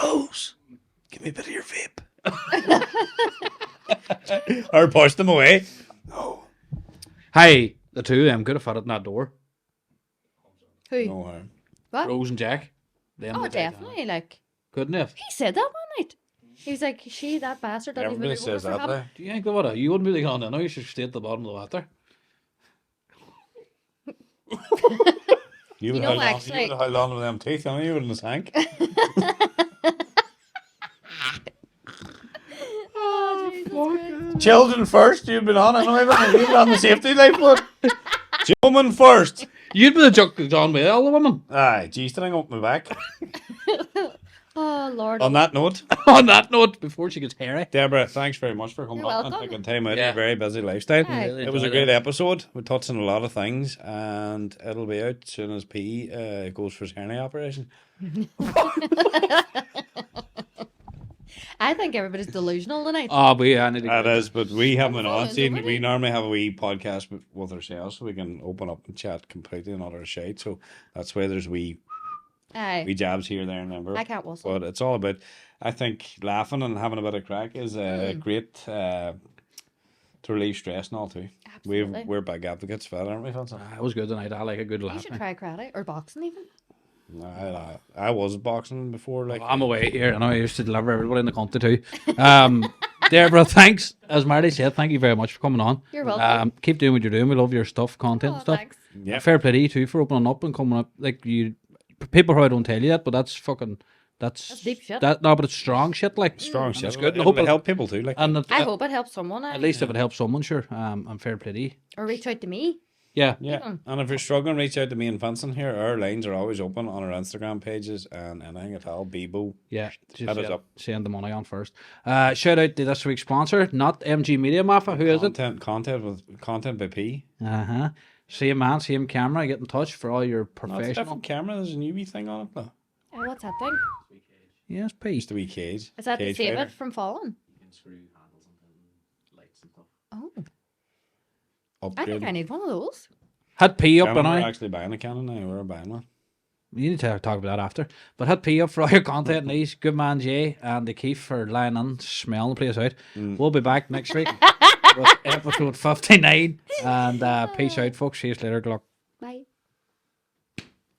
Rose, give me a bit of your vape. Or push them away. Hey, the two of them could have fought it in that door. Who? No harm. What? Rose and Jack. Them Oh, the Titanic. definitely. Like, Couldn't have. he said that one night. He was like, "She, that bastard, doesn't even Everybody says for that him." there. Do you think they would have? You wouldn't be like, oh no, you should stay at the bottom of the water. You You would know, how long, actually- you would how long with them teeth, you would in the tank. Oh, Jesus Christ. Children first, you've been on. I know you've been on the safety lifeboat. Woman first. You'd be the John Wayne, all the woman. Aye, G-string up my back. Oh, Lord. On that note, On that note, before she gets hairy. Deborah, thanks very much for coming You're up and welcome. taking time out of Yeah. your very busy lifestyle. Aye. Really It was a enjoyed great it. episode. We touched on a lot of things, and it'll be out as soon as P goes for his hernia operation. I think everybody's delusional tonight. Oh, but yeah, I need to That get is, but we haven't been on. phone's See, over we there. normally have a wee podcast with ourselves, so we can open up and chat completely on other shade. So that's why there's wee Aye. jabs here, there, and everywhere. I can't whistle. But it's all about, I think, laughing and having a bit of crack is great to relieve stress and all too. Absolutely. We're big advocates for that, aren't we, Fancy? It was good tonight. I like a good You laugh. should try karate or boxing even. I was boxing before, like. I'm away here, and I used to deliver everybody in the country too. Deborah, thanks. As Marty said, thank you very much for coming on. You're welcome. Keep doing what you're doing. We love your stuff, content Oh, and stuff. thanks. Yeah. Fair play to you too for opening up and coming up. Like you, people probably don't tell you that, but that's fucking. That's deep shit. No, but it's strong shit. Like Strong and shit. It's good. And I It'll hope it, help people too, like. and I hope it helps someone. at least if it helps someone, sure. And fair play to you. Or reach out to me. Yeah. Yeah, and if you're struggling, reach out to me and Vincent here. Our lines are always open on our Instagram pages and anything at all. Bebo. Yeah, Hit us up. send the money on first. Shout out to this week's sponsor, not MG Media Mafia. Who is it? Content by P. Same man, same camera. Get in touch for all your No, it's a professional. different camera. There's a new wee thing on it though. Oh, what's that thing? Yes, P. Just a wee cage. Is that to Cage save fighter. it from falling? Oh, I Upgrade. think I need one of those. Had P up Canon, and we're I. actually buying a Canon now. We're buying one. You need to talk about that after. But had P up for all your content needs. Good man Jay and the Keith for lying in, smelling the place out. We'll be back next week with episode 59. And peace out, folks. See you later. Good luck. Bye.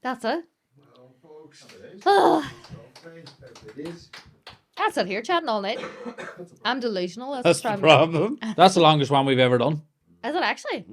That's it. Well, folks, Oh, it is. that's it here, chatting all night. I'm delusional. That's the what I'm- problem. That's the longest one we've ever done. Is it actually?